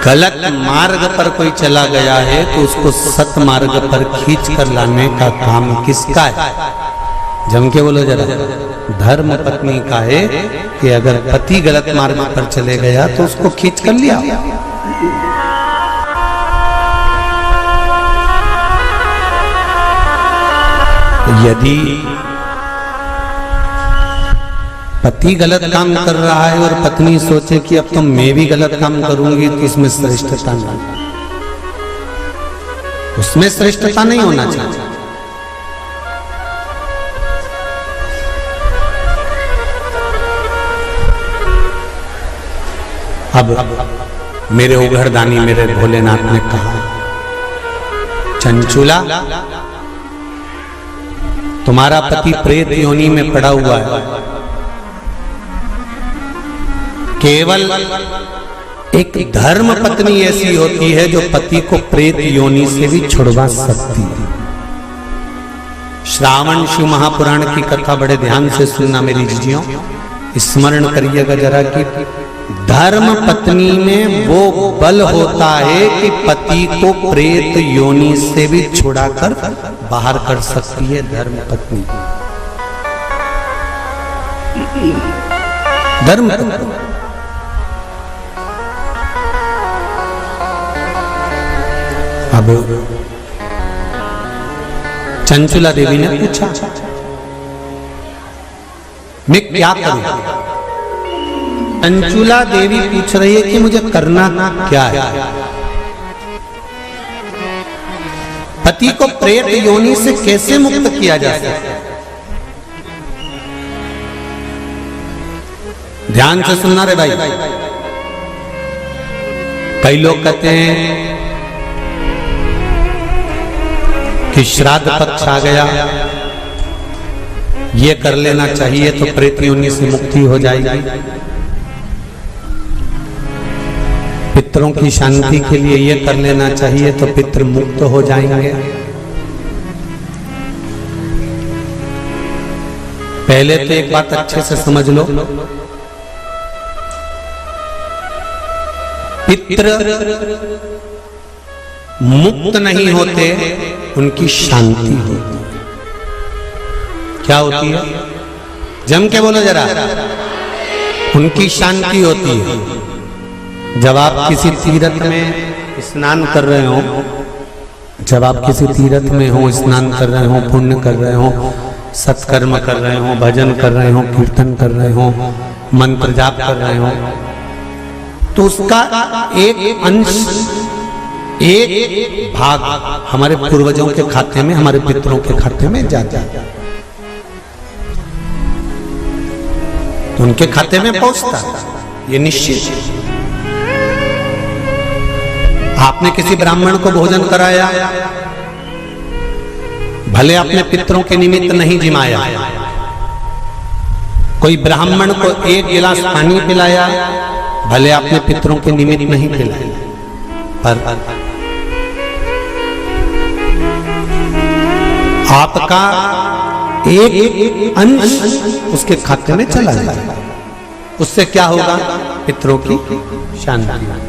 गलत मार्ग पर कोई चला गया है तो उसको सत मार्ग पर खींच कर लाने का काम किसका है? जम के बोलो जरा। धर्म पत्नी का है कि अगर पति गलत मार्ग पर चले गया तो उसको खींच कर लिया। यदि पति गलत काम कर रहा है और पत्नी सोचे कि अब तो मैं भी गलत काम करूंगी तो इसमें श्रेष्ठता नहीं, उसमें श्रेष्ठता नहीं होना चाहिए। अब मेरे उघरदानी मेरे भोलेनाथ ने कहा, चंचुला तुम्हारा पति प्रेत योनि में पड़ा हुआ है, केवल एक धर्म पत्नी ऐसी होती है जो पति को प्रेत योनि से भी छुड़वा सकती है। श्रावण शिव महापुराण की कथा बड़े ध्यान से सुनना मेरी जीजियों, स्मरण करिएगा जरा कि धर्म पत्नी में वो बल होता है कि पति को प्रेत योनि से भी छुड़ाकर बाहर कर सकती है। धर्म पत्नी, धर्म पत्नी। अब चंचुला देवी ने पूछा, मैं क्या करूं? चंचुला देवी पूछ रही है कि मुझे करना क्या है? पति को प्रेत योनि से कैसे मुक्त किया जा सकता है? ध्यान से सुनना रे भाई। कई लोग कहते हैं कि श्राद्ध पक्ष आ गया, ये कर लेना चाहिए तो प्रेत योनि से मुक्ति हो जाएगी। पितरों की शांति के लिए ये कर लेना चाहिए तो पितृ मुक्त हो जाएंगे। पहले तो एक बात अच्छे से समझ लो, पितृ मुक्त नहीं होते, उनकी शांति होती है। क्या होती है? जम के बोलो जरा। उनकी शांति होती है। जब आप किसी तीर्थ में स्नान कर रहे हो, जब आप किसी तीर्थ में हो, स्नान कर रहे हो, पुण्य कर रहे हो, सत्कर्म कर रहे हो, भजन कर रहे हो, कीर्तन कर रहे हो, मंत्र जाप कर रहे हो, तो उसका एक अंश, एक भाग हमारे पूर्वजों के खाते में, हमारे पितरों के खाते में जाता है, तो उनके खाते में पहुंचता है, ये निश्चित है। आपने किसी ब्राह्मण को भोजन कराया, भले अपने पितरों के निमित्त नहीं जिमाया, कोई ब्राह्मण को एक गिलास पानी पिलाया, भले अपने पितरों के निमित्त नहीं पिलाया, पर आपका एक अंश उसके खाते में चला जाएगा। उससे क्या होगा? पितरों की शांति।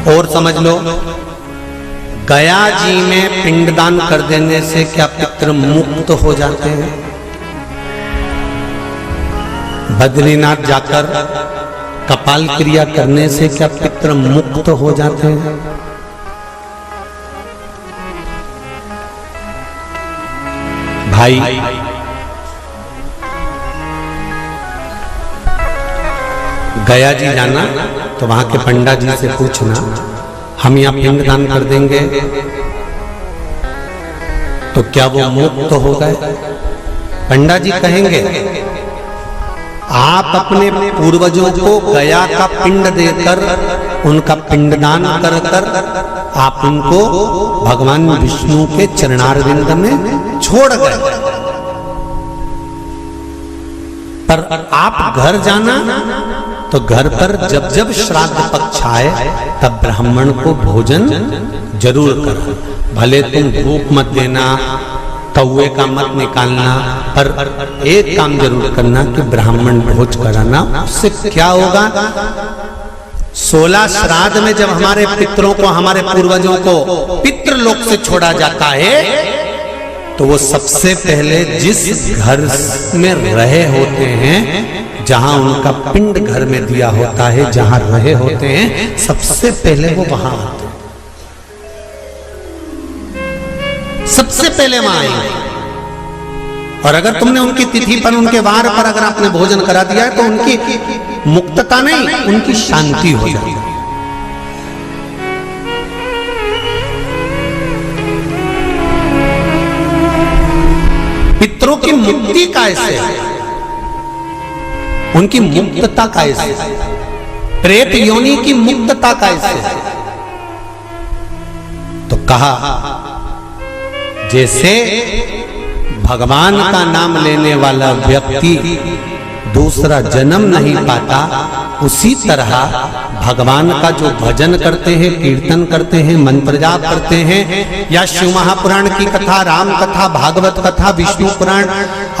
और समझ लो, गया जी में पिंडदान कर देने से क्या पितृ मुक्त हो जाते हैं? बद्रीनाथ जाकर कपाल क्रिया करने से क्या पितृ मुक्त हो जाते हैं? भाई, गया जी जाना तो वहां के पंडा जी से पूछना, हम यहाँ पिंडदान कर देंगे तो क्या वो मुक्त हो गए? पंडा जी कहेंगे आप अपने पूर्वजों को गया का पिंड देकर, उनका पिंडदान कर कर आप उनको भगवान विष्णु के चरणारविंद में छोड़ गए। पर आप घर जाना तो घर पर जब जब श्राद्ध पक्ष आए तब ब्राह्मण को भोजन जरूर करो। भले तुम भूख मत देना, कौए का मत निकालना, पर एक काम जरूर करना कि ब्राह्मण भोज कराना। उससे क्या होगा? 16 श्राद्ध में जब हमारे पितरों को, हमारे पूर्वजों को पितृलोक से छोड़ा जाता है तो वो सबसे पहले जिस घर में रहे होते हैं, जहां उनका पिंड घर में दिया होता है, जहां रहे होते हैं, सबसे पहले वो वहां आते हैं, सबसे पहले वहां आएंगे। और अगर तुमने उनकी तिथि पर, उनके वार पर अगर आपने भोजन करा दिया है तो उनकी मुक्तता नहीं, उनकी शांति हो जाती है। पितरों की मुक्ति कैसे है? उनकी मुक्तता कैसे? प्रेत योनि की मुक्तता कैसे? तो कहा जैसे भगवान का नाम लेने वाला व्यक्ति दूसरा जन्म नहीं पाता, उसी तरह भगवान का जो भजन करते हैं, कीर्तन करते हैं, मंत्र जाप करते हैं, या शिव महापुराण की कथा, राम कथा, भागवत कथा, विष्णु पुराण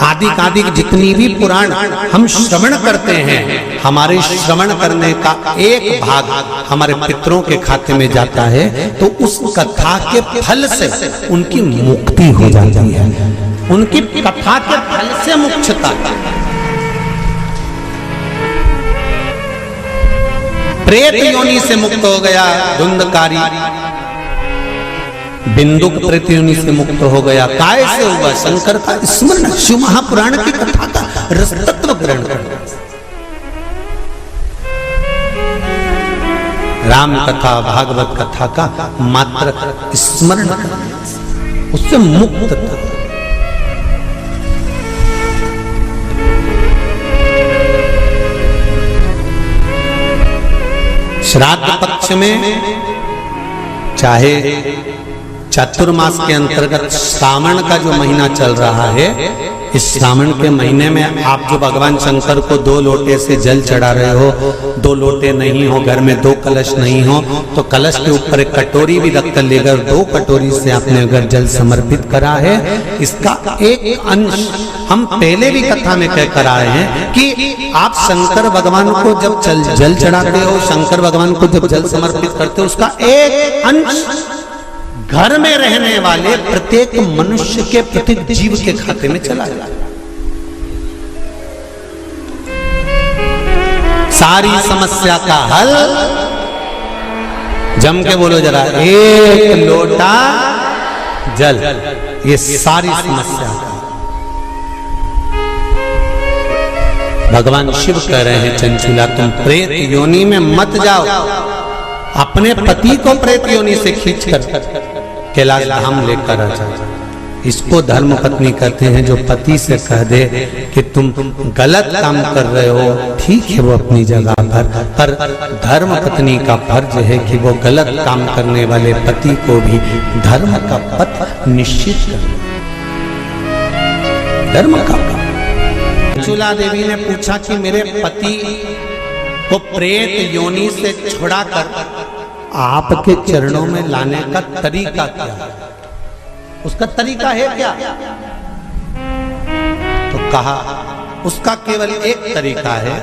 आदि आदि जितनी भी पुराण हम श्रवण करते हैं, हमारे श्रवण करने का एक भाग हमारे पितरों के खाते में जाता है, तो उस कथा के फल से उनकी मुक्ति हो जाती है। उनकी कथा के फल से मुक्तता। प्रेत योनि से मुक्त हो गया धुंधकारी, बिंदुक प्रेत योनि से मुक्त हो गया। काय से हुआ? शंकर का स्मरण, शिव महापुराण की कथा का रस तत्व ग्रहण करना, राम कथा, भागवत कथा का मात्र स्मरण करना, उससे मुक्त था। श्राद्ध पक्ष में चाहे चातुर्मास के अंतर्गत श्रावण का जो महीना चल रहा है, इस श्रावण के महीने में आप जो भगवान शंकर को 2 लोटे से जल चढ़ा रहे हो, 2 लोटे नहीं हो, घर में 2 कलश नहीं हो, तो कलश के ऊपर एक कटोरी भी रख कर लेकर 2 कटोरी से आपने अगर जल समर्पित करा है, इसका एक अंश हम पहले भी कथा में कह कर आए हैं कि आप शंकर भगवान को जब जल चढ़ाते हो, शंकर भगवान को जब जल समर्पित करते हो, उसका एक अंश घर में रहने वाले प्रत्येक मनुष्य के, प्रत्येक जीव के खाते में चला जाए। सारी समस्या का हल, जम के बोलो जरा, 1 लोटा जल, ये सारी समस्या का। भगवान शिव कह रहे हैं, चंचुला तुम प्रेत योनि में मत जाओ, अपने पति को प्रेत योनि से खींचकर कैलाश धाम लेकर आ जाओ। इसको धर्म पत्नी कहते हैं, जो पति से कह दे कि तुम गलत काम कर रहे हो, ठीक है वो अपनी जगह पर धर्म पत्नी का फर्ज है कि वो गलत काम करने वाले पति को भी धर्म का पथ निश्चित कर। धर्म का चंचुला देवी ने पूछा कि मेरे पति को प्रेत योनि से छुड़ाकर आपके चरणों में लाने का तरीका क्या है? उसका तरीका है क्या? तो कहा उसका केवल एक तरीका है।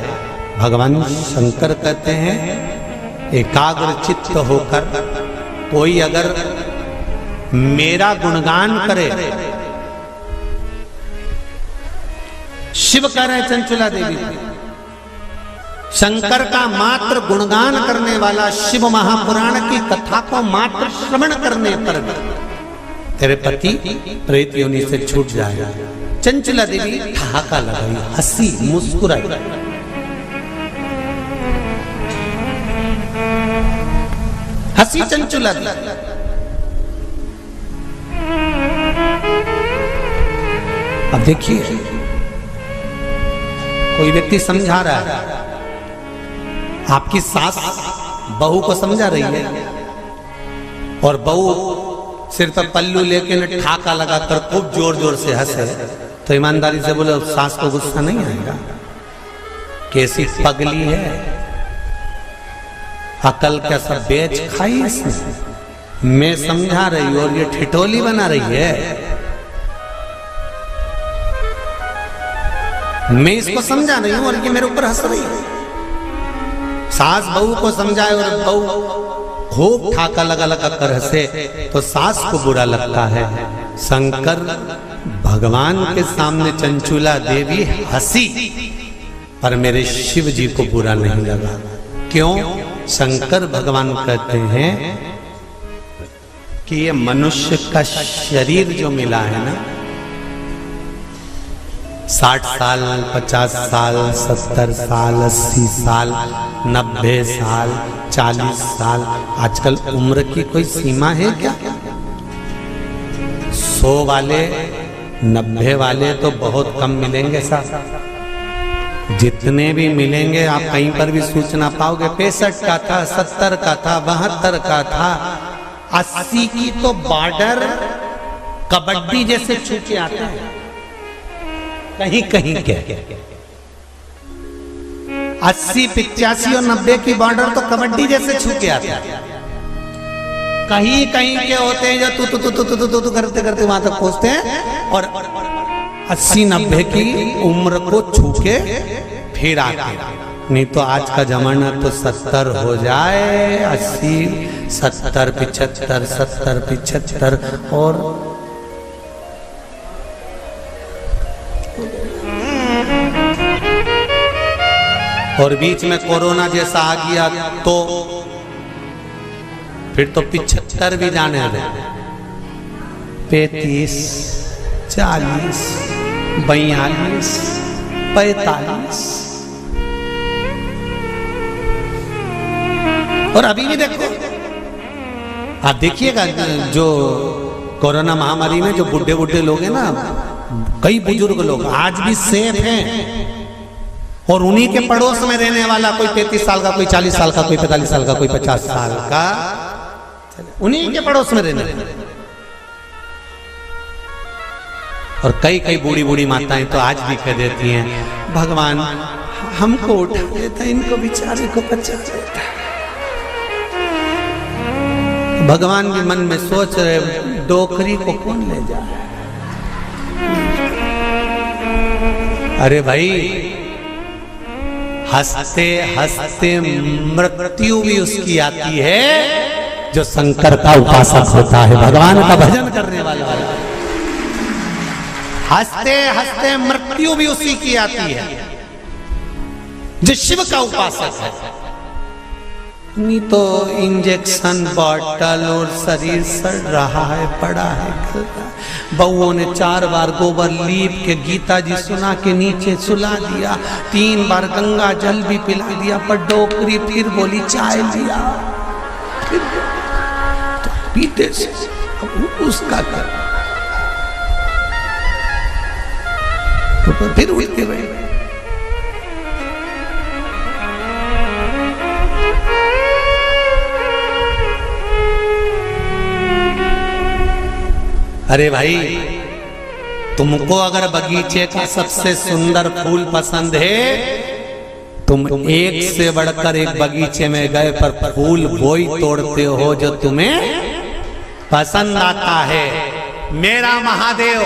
भगवान शंकर कहते हैं, एकाग्र चित्त होकर कोई अगर मेरा गुणगान करे, शिव कह रहे चंचुला देवी, शंकर का मात्र गुणगान करने वाला, शिव महापुराण की कथा को मात्र श्रवण करने पर तेरे पति प्रेत योनि से छूट जाएगा। चंचुला देवी ठहाका लगाई, हंसी, मुस्कुराई। हंसी चंचुला देवी। अब देखिए, कोई व्यक्ति समझा रहा है, आपकी सास बहू को समझा रही है और बहू सिर पर पल्लू लेके न ठाका लगाकर खूब जोर जोर से हंसे, तो ईमानदारी से बोले सास को गुस्सा नहीं आएगा? कैसी पगली है, अकल का सब बेच खाई इसने। मैं समझा रही हूं और ये ठिठोली बना रही है। मैं इसको समझा रही हूं और ये मेरे ऊपर हंस रही है। सास बहू को समझाए और बहू खूब ठाका लगा लगा कर हंसे तो सास को बुरा लगता है। शंकर भगवान के सामने चंचुला देवी हंसी, पर मेरे शिव जी को बुरा नहीं लगा। क्यों? शंकर भगवान कहते हैं कि ये मनुष्य का शरीर जो मिला है ना, 60 साल, 50 साल, 70 साल, 80 साल, 90 साल, 40 साल, आजकल उम्र की कोई सीमा है क्या? 100 वाले, 90 वाले तो बहुत कम मिलेंगे साहब। जितने भी मिलेंगे आप कहीं पर भी सूचना पाओगे 65 का था, 70 का था, 72 का था, 80 की तो बॉर्डर कबड्डी जैसे छूके आते हैं कहीं कहीं के। 80, 85 और 90 की बॉर्डर तो कबड्डी जैसे छूके आते हैं। कहीं कहीं के होते हैं जो तू करते करते वहां तक पहुंचते हैं और 80-90 की उम्र को छू के फिर आते हैं। नहीं तो आज का जमाना तो 70 हो जाए, 80, 70, 75, 70, 75 और बीच में कोरोना जैसा आ गया तो फिर तो 75 भी जाने दे। 35, 40, 42, 45 और अभी भी देखो, आप देखिएगा जो कोरोना महामारी में जो बुढ़े बुढ़े लोग हैं ना, कई बुजुर्ग लोग आज भी सेफ हैं और उन्हीं के पड़ोस में रहने वाला कोई 35 साल का, कोई 40 साल का, कोई 45 साल का, कोई 50 साल का, उन्हीं के पड़ोस में रहने वाला। और कई कई बूढ़ी बूढ़ी माताएं तो आज भी कह देती हैं, भगवान हमको उठा देता, इनको बेचारे को बचा देता। भगवान भी मन में सोच रहे, डोकरी को कौन ले जाए? अरे भाई, हंसते हंसते मृत्यु भी उसकी आती है जो शंकर का उपासक होता है, भगवान का भजन करने वाला। हंसते हंसते मृत्यु भी उसी की आती है जो शिव का उपासक है। नहीं तो इंजेक्शन, बॉटल और शरीर सड़ रहा है, पड़ा है। बउओं ने 4 बार गोबर लीप के गीता जी सुना के नीचे सुला दिया, 3 बार गंगा जल भी पिला दिया, पर डोकरी फिर बोली चाय लिया, फिर तो पीते से उसका कर तो फिर उठते रहे। अरे भाई, तुमको अगर बगीचे का सबसे सुंदर फूल पसंद है, तुम एक से बढ़कर एक बगीचे में गए पर फूल वही तोड़ते हो जो तुम्हें पसंद आता है। मेरा महादेव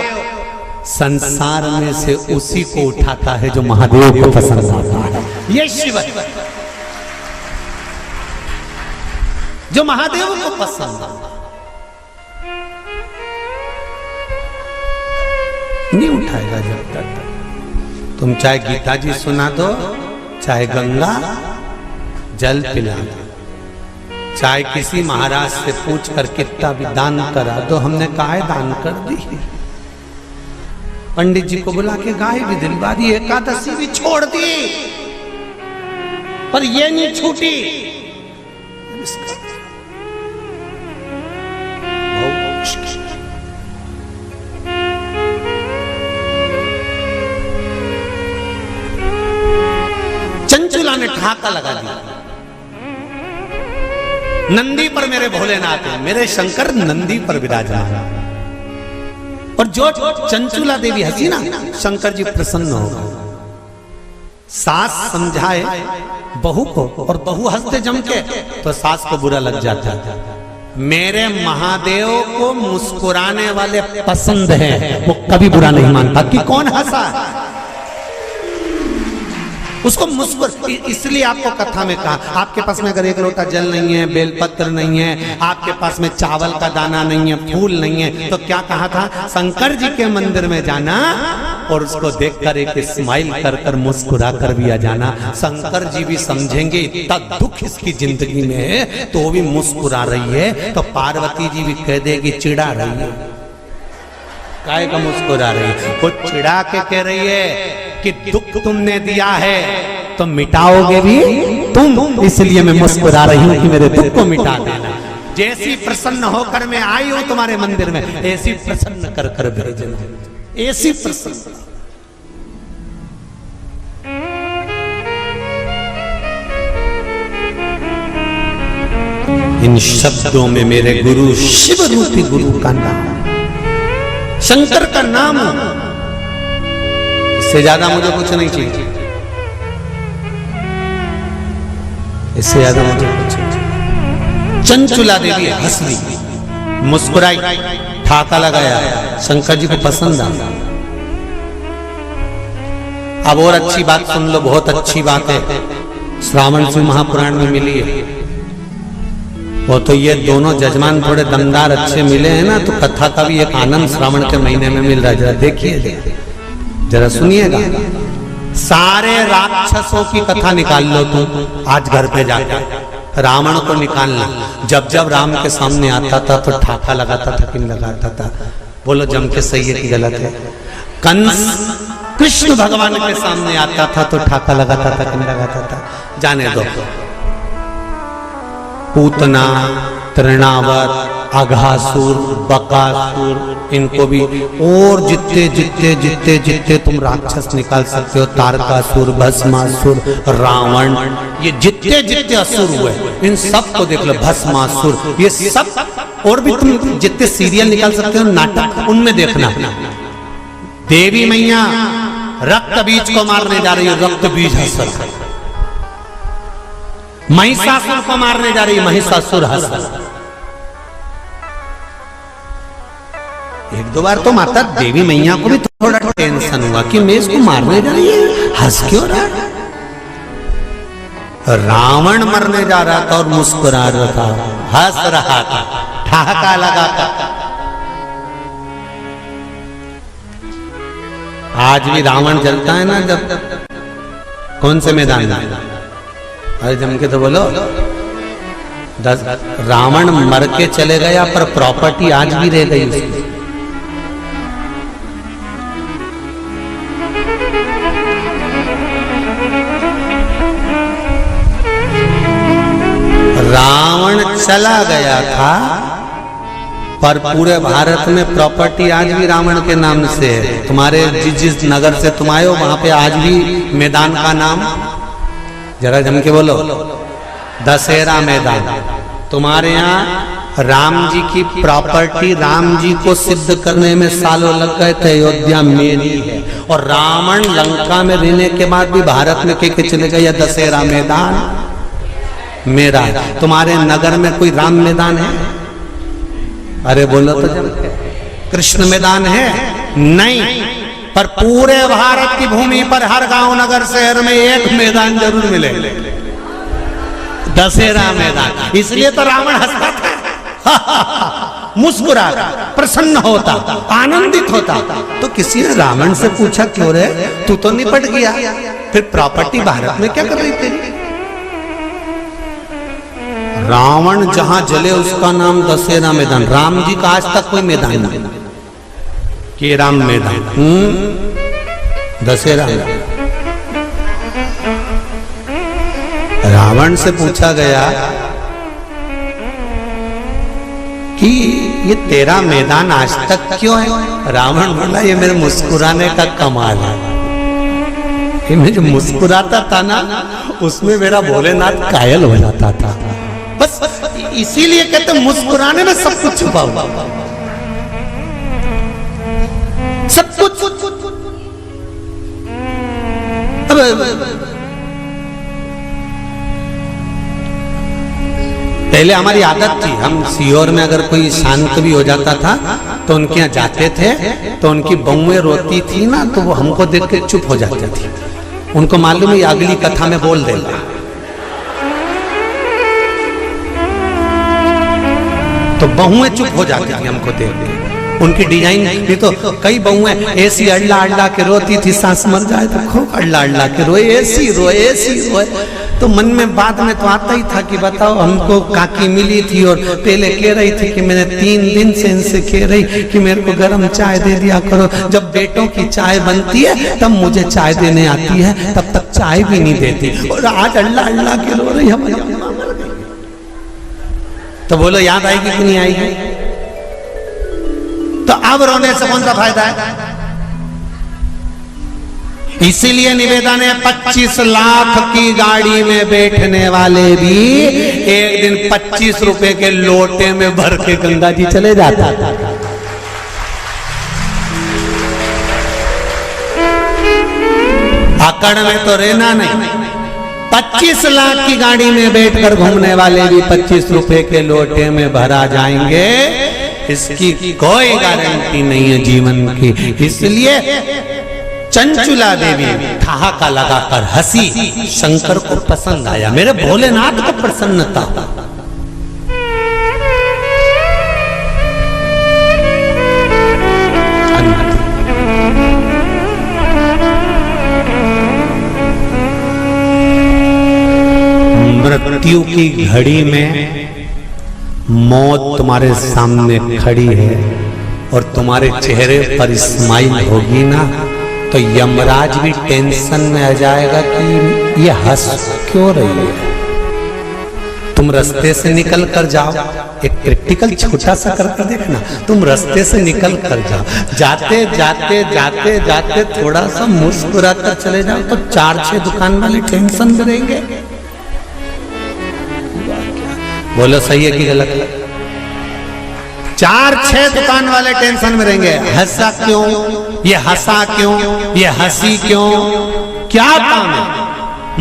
संसार में से उसी को उठाता है जो महादेव को पसंद आता है। ये शिव है जो महादेव को पसंद आता है। नहीं उठाएगा जब तक तुम चाहे गीता जी सुना दो, चाहे गंगा जल पिला दो, चाहे किसी महाराज से पूछ कर कितना भी दान करा दो। हमने काहे दान कर दी, पंडित जी को बुला के गाय भी दिलवा दी, एकादशी भी छोड़ दी, पर ये नहीं छूटी। चंचुला ने ठहाका लगा दिया, नंदी पर मेरे भोलेनाथ है, मेरे शंकर नंदी पर विराजमान। और जो चंचुला देवी हंसी ना, शंकर जी प्रसन्न हो गए। सास समझाए बहू को और बहू हंसते जम के, तो सास को बुरा लग जाता है। मेरे महादेव को मुस्कुराने वाले पसंद हैं, वो कभी बुरा नहीं मानता कि कौन हंसा, उसको मुस्कुर। इसलिए आपको कथा में कहा, आपके पास में अगर एक लोटा जल नहीं है, बेलपत्र नहीं है, आपके पास में चावल का दाना नहीं है, फूल नहीं है, तो क्या कहा था, शंकर जी के मंदिर में जाना और उसको देखकर एक स्माइल कर कर मुस्कुरा कर भी आ जाना। शंकर जी भी समझेंगे इतना दुख इसकी जिंदगी में है, तो वो भी मुस्कुरा रही है, तो पार्वती जी भी कह देगी चिढ़ा रही है, काहे का मुस्कुरा रही है, वो चिढ़ा के कह रही है कि दुख तुमने दिया है तो मिटाओगे भी तुम, इसलिए मैं मुस्कुरा रही हूं कि मेरे दुख को मिटा देना। जैसी प्रसन्न होकर मैं आई हूं तुम्हारे मंदिर में, ऐसी प्रसन्न कर कर भेजना, ऐसी प्रसन्न। इन शब्दों में मेरे गुरु शिव रूपी गुरु का नाम, शंकर का नाम, इससे ज्यादा मुझे कुछ नहीं चाहिए, इससे ज्यादा मुझे कुछ नहीं। चंचुला देवी हंस ली, मुस्कुराई, ठाका लगाया, शंकर जी को पसंद आया। अब और अच्छी बात सुन लो, बहुत अच्छी बात है, श्रावण शिव महापुराण में मिली है। वो तो ये दोनों जजमान थोड़े दमदार अच्छे मिले हैं ना, तो कथा का भी एक आनंद श्रावण के महीने में मिल रहा है। जरा देखिए, जरा सुनिएगा। सारे राक्षसों की कथा निकाल लो तुम आज घर पे जाकर, रावण को निकालना। जब जब राम के सामने आता था तो ठाका लगाता था कि नहीं लगाता था, बोलो जम के सही है कि गलत है। कंस कृष्ण भगवान के सामने आता था तो ठाका लगाता था कि नहीं लगाता था, जाने दो। पूतना, तृणावर्त, अघासुर, बकासुर, इनको भी, और जितने जितने जितने जितने तुम राक्षस निकाल सकते हो, तारकासुर, भस्मासुर, रावण, ये जितने जितने असुर हुए इन सब को देख लो, भस्मासुर, ये सब, और भी तुम जितने सीरियल निकाल सकते हो, नाटक, उनमें देखना। देवी मैया रक्त बीज को मारने जा रही है, रक्त बीज हंस। महिषासुर को मारने जा रही है, महिषासुर हंस। एक दो बार तो माता देवी मैया को भी थोड़ा टेंशन हुआ कि मैं इसको मारने जा रही है, हंस क्यों रहा है। रावण मरने जा रहा था और मुस्कुरा रहा था, हंस रहा था, ठहाका लगा था। आज भी रावण जलता है ना, जब कौन से मैदान में, अरे जम के तो बोलो, रावण मर के चले गया पर प्रॉपर्टी आज भी रह गई उसकी। रावण चला गया था पर पूरे भारत में प्रॉपर्टी आज भी रावण के नाम से है। तुम्हारे जिस नगर से तुम आए हो वहां पे आज भी मैदान का नाम, जरा जम के बोलो, दशहरा मैदान। तुम्हारे यहाँ राम जी की प्रॉपर्टी, राम जी को सिद्ध करने में सालों लग गए थे, अयोध्या मेरी है। और रावण लंका में रहने के बाद भी भारत में के चले गए, दशहरा मैदान मेरा। तुम्हारे नगर में कोई राम मैदान है? अरे बोलो तो जब कृष्ण मैदान है नहीं, पर पूरे भारत की भूमि पर हर गांव नगर शहर में एक मैदान जरूर मिले, दशहरा मैदान। इसलिए तो रावण हंसता था, मुस्कुराता, प्रसन्न होता, आनंदित होता। तो किसी ने रावण से पूछा, क्यों रे तू तो निपट गया, फिर प्रॉपर्टी भारत में क्या कर रही थी? रावण जहां जले उसका नाम दशहरा मैदान। राम जी का आज तक कोई मैदान नहीं कि राम मैदान, दशहरा। रावण से पूछा गया कि ये तेरा मैदान आज तक क्यों है? रावण बोला, ये मेरे मुस्कुराने का कमाल है, कि मैं जो मुस्कुराता था ना उसमें मेरा भोलेनाथ कायल हो जाता था। बस इसीलिए कहते मुस्कुराने में सब कुछ छुपा हुआ, सब कुछ। पहले हमारी आदत थी, हम सीहोर में अगर कोई शांत भी हो जाता था तो उनके यहाँ जाते थे, तो उनकी बहुएं रोती थी ना तो वो हमको देख के चुप हो जाती थी। उनको मालूम है अगली कथा में बोल देगा, तो बहुएं चुप हो जाती थी हमको देख के। उनकी डिजाइन भी तो कई बहुएं ऐसी अल्ला अल्ला के रोती थी, सांस मर जाए तो खूब अल्ला अल्ला के रोए, ऐसी रोए ऐसी रोए। तो मन में बाद में तो आता ही था कि बताओ, हमको काकी मिली थी और पहले कह रही थी कि मैंने 3 दिन से इनसे कह रही कि मेरे को गर्म चाय दे दिया करो। जब बेटों की चाय बनती है तब मुझे चाय देने आती है, तब तक चाय भी नहीं देती। और आज अल्लाह अल्लाह के रो रही हम। तो बोलो याद आएगी कि नहीं आएगी? तो अब रोने से कौन सा फायदा है? इसीलिए निवेदन है 25 लाख की गाड़ी में बैठने वाले भी एक दिन 25 रुपए के लोटे में भर के गंगा जी चले जाता था। अकड़ में तो रहना नहीं। 25 लाख की गाड़ी में बैठकर घूमने वाले भी 25 रुपए के लोटे में भरा जाएंगे, इसकी कोई गारंटी नहीं है जीवन की। इसलिए चंचुला देवी ठहाका लगाकर हंसी, शंकर को पसंद आया, मेरे भोलेनाथ को प्रसन्नता। मृत्यु की घड़ी में मौत तुम्हारे सामने खड़ी है और तुम्हारे चेहरे पर स्माइल होगी ना, तो यमराज भी टेंशन में आ जाएगा कि ये हंस क्यों रही है। तुम रास्ते से निकल कर जाओ, एक प्रैक्टिकल छोटा सा करके देखना, तुम रास्ते से निकल कर जाओ, जाते जाते जाते जाते थोड़ा सा मुस्कुरा कर चले जाओ तो 4-6 दुकान वाले टेंशन में रहेंगे। बोलो सही है कि गलत है? 4-6 दुकान वाले टेंशन में रहेंगे, हंसा क्यों, ये हंसा क्यों, ये हंसी क्यों, क्या काम है?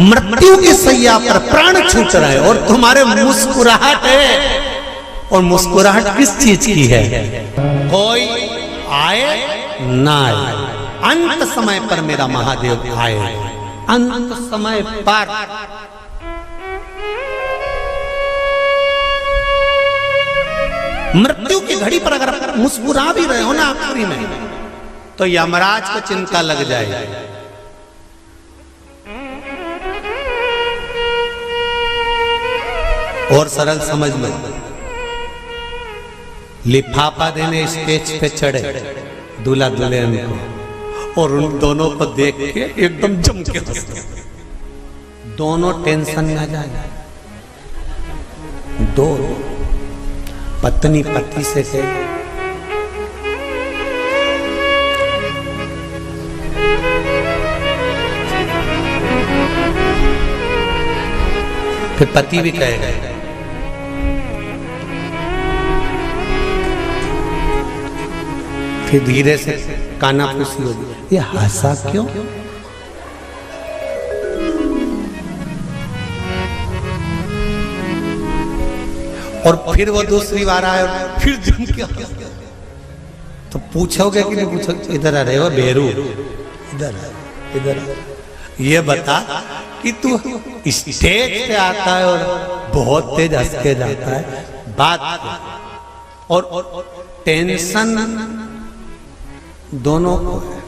मृत्यु की सैया पर प्राण छूट रहे हैं और तुम्हारे मुस्कुराहट है। और मुस्कुराहट किस चीज की है? कोई आए ना आए, अंत समय पर मेरा महादेव आए, अंत समय पर। मृत्यु की घड़ी पर अगर मुस्कुरा भी रहे हो ना आखिरी में, तो यमराज को चिंता लग जाए। और सरल समझ लो, लिफाफा देने स्टेज पे चढ़े दूल्हा दुल्हन को, और उन दोनों को देख के एकदम जम के हंसते, दोनों टेंशन में आ जाए। दो पत्नी पति से कहे फिर पति भी कहेगा, फिर धीरे से कानाफूसी होगी, ये हंसा क्यों? और फिर वो दूसरी बार आए और फिर जम के तो पूछोगे कि नहीं पूछोगे? इधर आ रहे हो बेरू, इधर इधर ये बता कि तू स्टेज पे आता है और बहुत तेज हंस के जाता है, बात और टेंशन दोनों को है,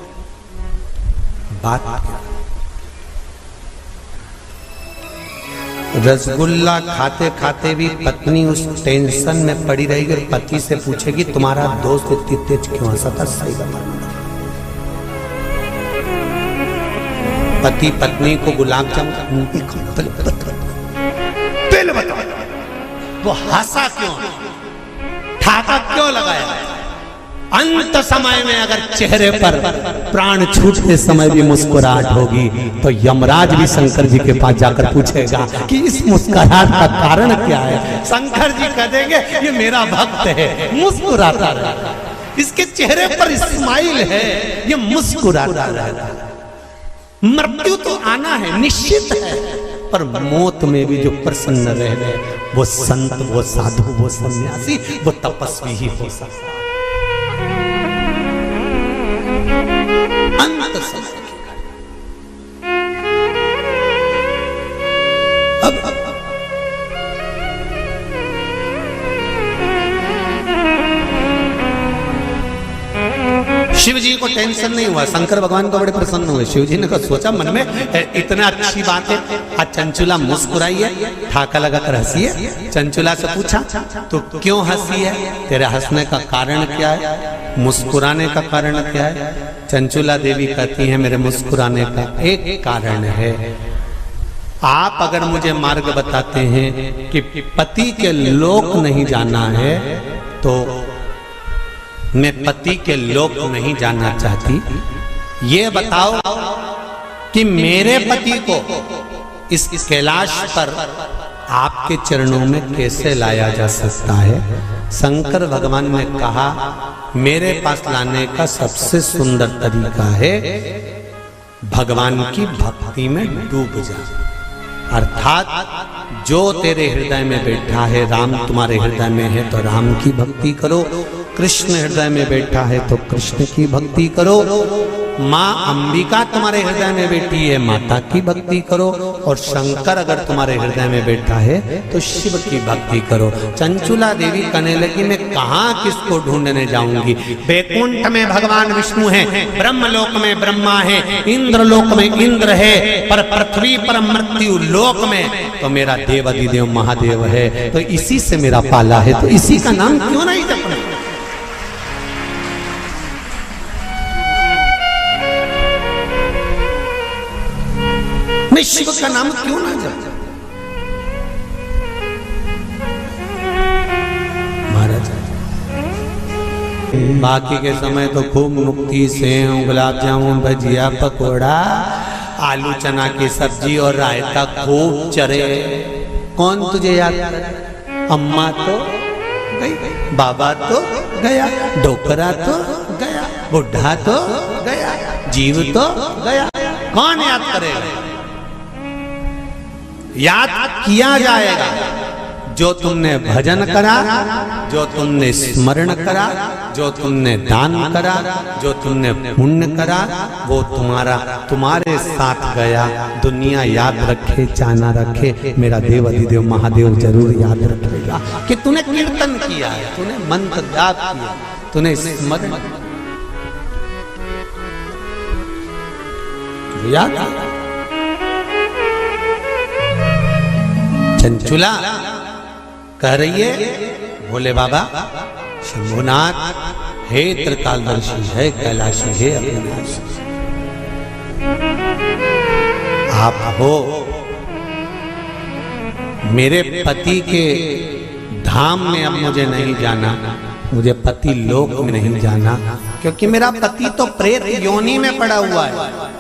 बात क्या? रसगुल्ला खाते खाते भी पत्नी उस टेंशन में पड़ी रहेगी और पति से पूछेगी तुम्हारा दोस्त इतनी तेज क्यों हंसा था, सही बताना। पति पत्नी को गुलाब जामुन पहले बताओ वो हंसा क्यों, ठाका क्यों लगाया? अंत समय में अगर चेहरे पर प्राण छूटते समय भी मुस्कुराहट होगी तो यमराज भी शंकर जी के पास जाकर पूछेगा कि इस मुस्कुराहट का कारण क्या है। शंकर जी कह देंगे ये मेरा भक्त है, मुस्कुराता रहता, इसके चेहरे पर स्माइल है, ये मुस्कुराता रहता। मृत्यु तो आना है, निश्चित है, पर मौत में भी जो प्रसन्न रह गए वो संत, वो साधु, वो सन्यासी, वो तपस्वी ही हो सकता है। अंत समय अब शिव जी को टेंशन नहीं हुआ, शंकर भगवान को बड़े प्रसन्न हुए। शिव जी ने कहा, सोचा मन में इतना अच्छी बात है, आज चंचुला मुस्कुराई है, ठाका लगाकर हंसी है। चंचुला से पूछा तो क्यों हंसी है, तेरे हंसने का कारण क्या है, मुस्कुराने का कारण क्या है। चंचुला देवी कहती है, मेरे मुस्कुराने का एक कारण है, आप अगर मुझे मार्ग बताते हैं कि पति के लोक नहीं जाना है तो मैं पति के लोक नहीं जाना चाहती। ये बताओ कि मेरे पति को इस कैलाश पर आपके चरणों में कैसे लाया जा सकता है। शंकर भगवान ने कहा, मेरे पास लाने का सबसे सुंदर तरीका है भगवान की भक्ति में डूब जा, अर्थात जो तेरे हृदय में बैठा है, राम तुम्हारे हृदय में है तो राम की भक्ति करो, कृष्ण हृदय में बैठा है तो कृष्ण की भक्ति करो, माँ अंबिका तुम्हारे हृदय में बैठी है, माता की भक्ति करो, और शंकर अगर तुम्हारे हृदय में बैठा है तो शिव की भक्ति करो। चंचुला देवी कहने लगी, मैं कहाँ किसको ढूंढने जाऊंगी, बैकुंठ में भगवान विष्णु है, ब्रह्मलोक में ब्रह्मा है, इंद्रलोक में इंद्र है, पर पृथ्वी पर मृत्यु लोक में तो मेरा देव अधिदेव महादेव है, तो इसी से मेरा पाला है, तो इसी का नाम क्यों नहीं जपना। मैं शिव का नाम क्यों ना जप। महाराज बाकी के समय तो खूब मुक्ति से गुलाब जामुन, भजिया, पकोड़ा, आलू चना की सब्जी और रायता खूब चरे। कौन तुझे याद करे, अम्मा तो गई, बाबा तो गया, डोकरा तो गया, बुढ़ा तो गया, जीव तो गया, कौन याद करेगा। याद किया जाएगा जो तुमने भजन करा, जो तुमने स्मरण करा, जो तुमने दान करा, जो तुमने पुण्य करा, वो तुम्हारे साथ गया। दुनिया याद रखे चाहे ना रखे, मेरा देव अधिदेव महादेव जरूर याद रखेगा कि तूने कीर्तन किया है, तूने मंत्र जाप किया, तूने स्मरण याद। चंचुला कह रही है, भोले बाबा शंभुनाथ हे त्रिकालदर्शी है, कैलाशी है, अविनाशी आप हो। मेरे पति के धाम में अब मुझे नहीं जाना, मुझे पति लोक में नहीं जाना, क्योंकि मेरा पति तो प्रेत योनि में पड़ा हुआ है।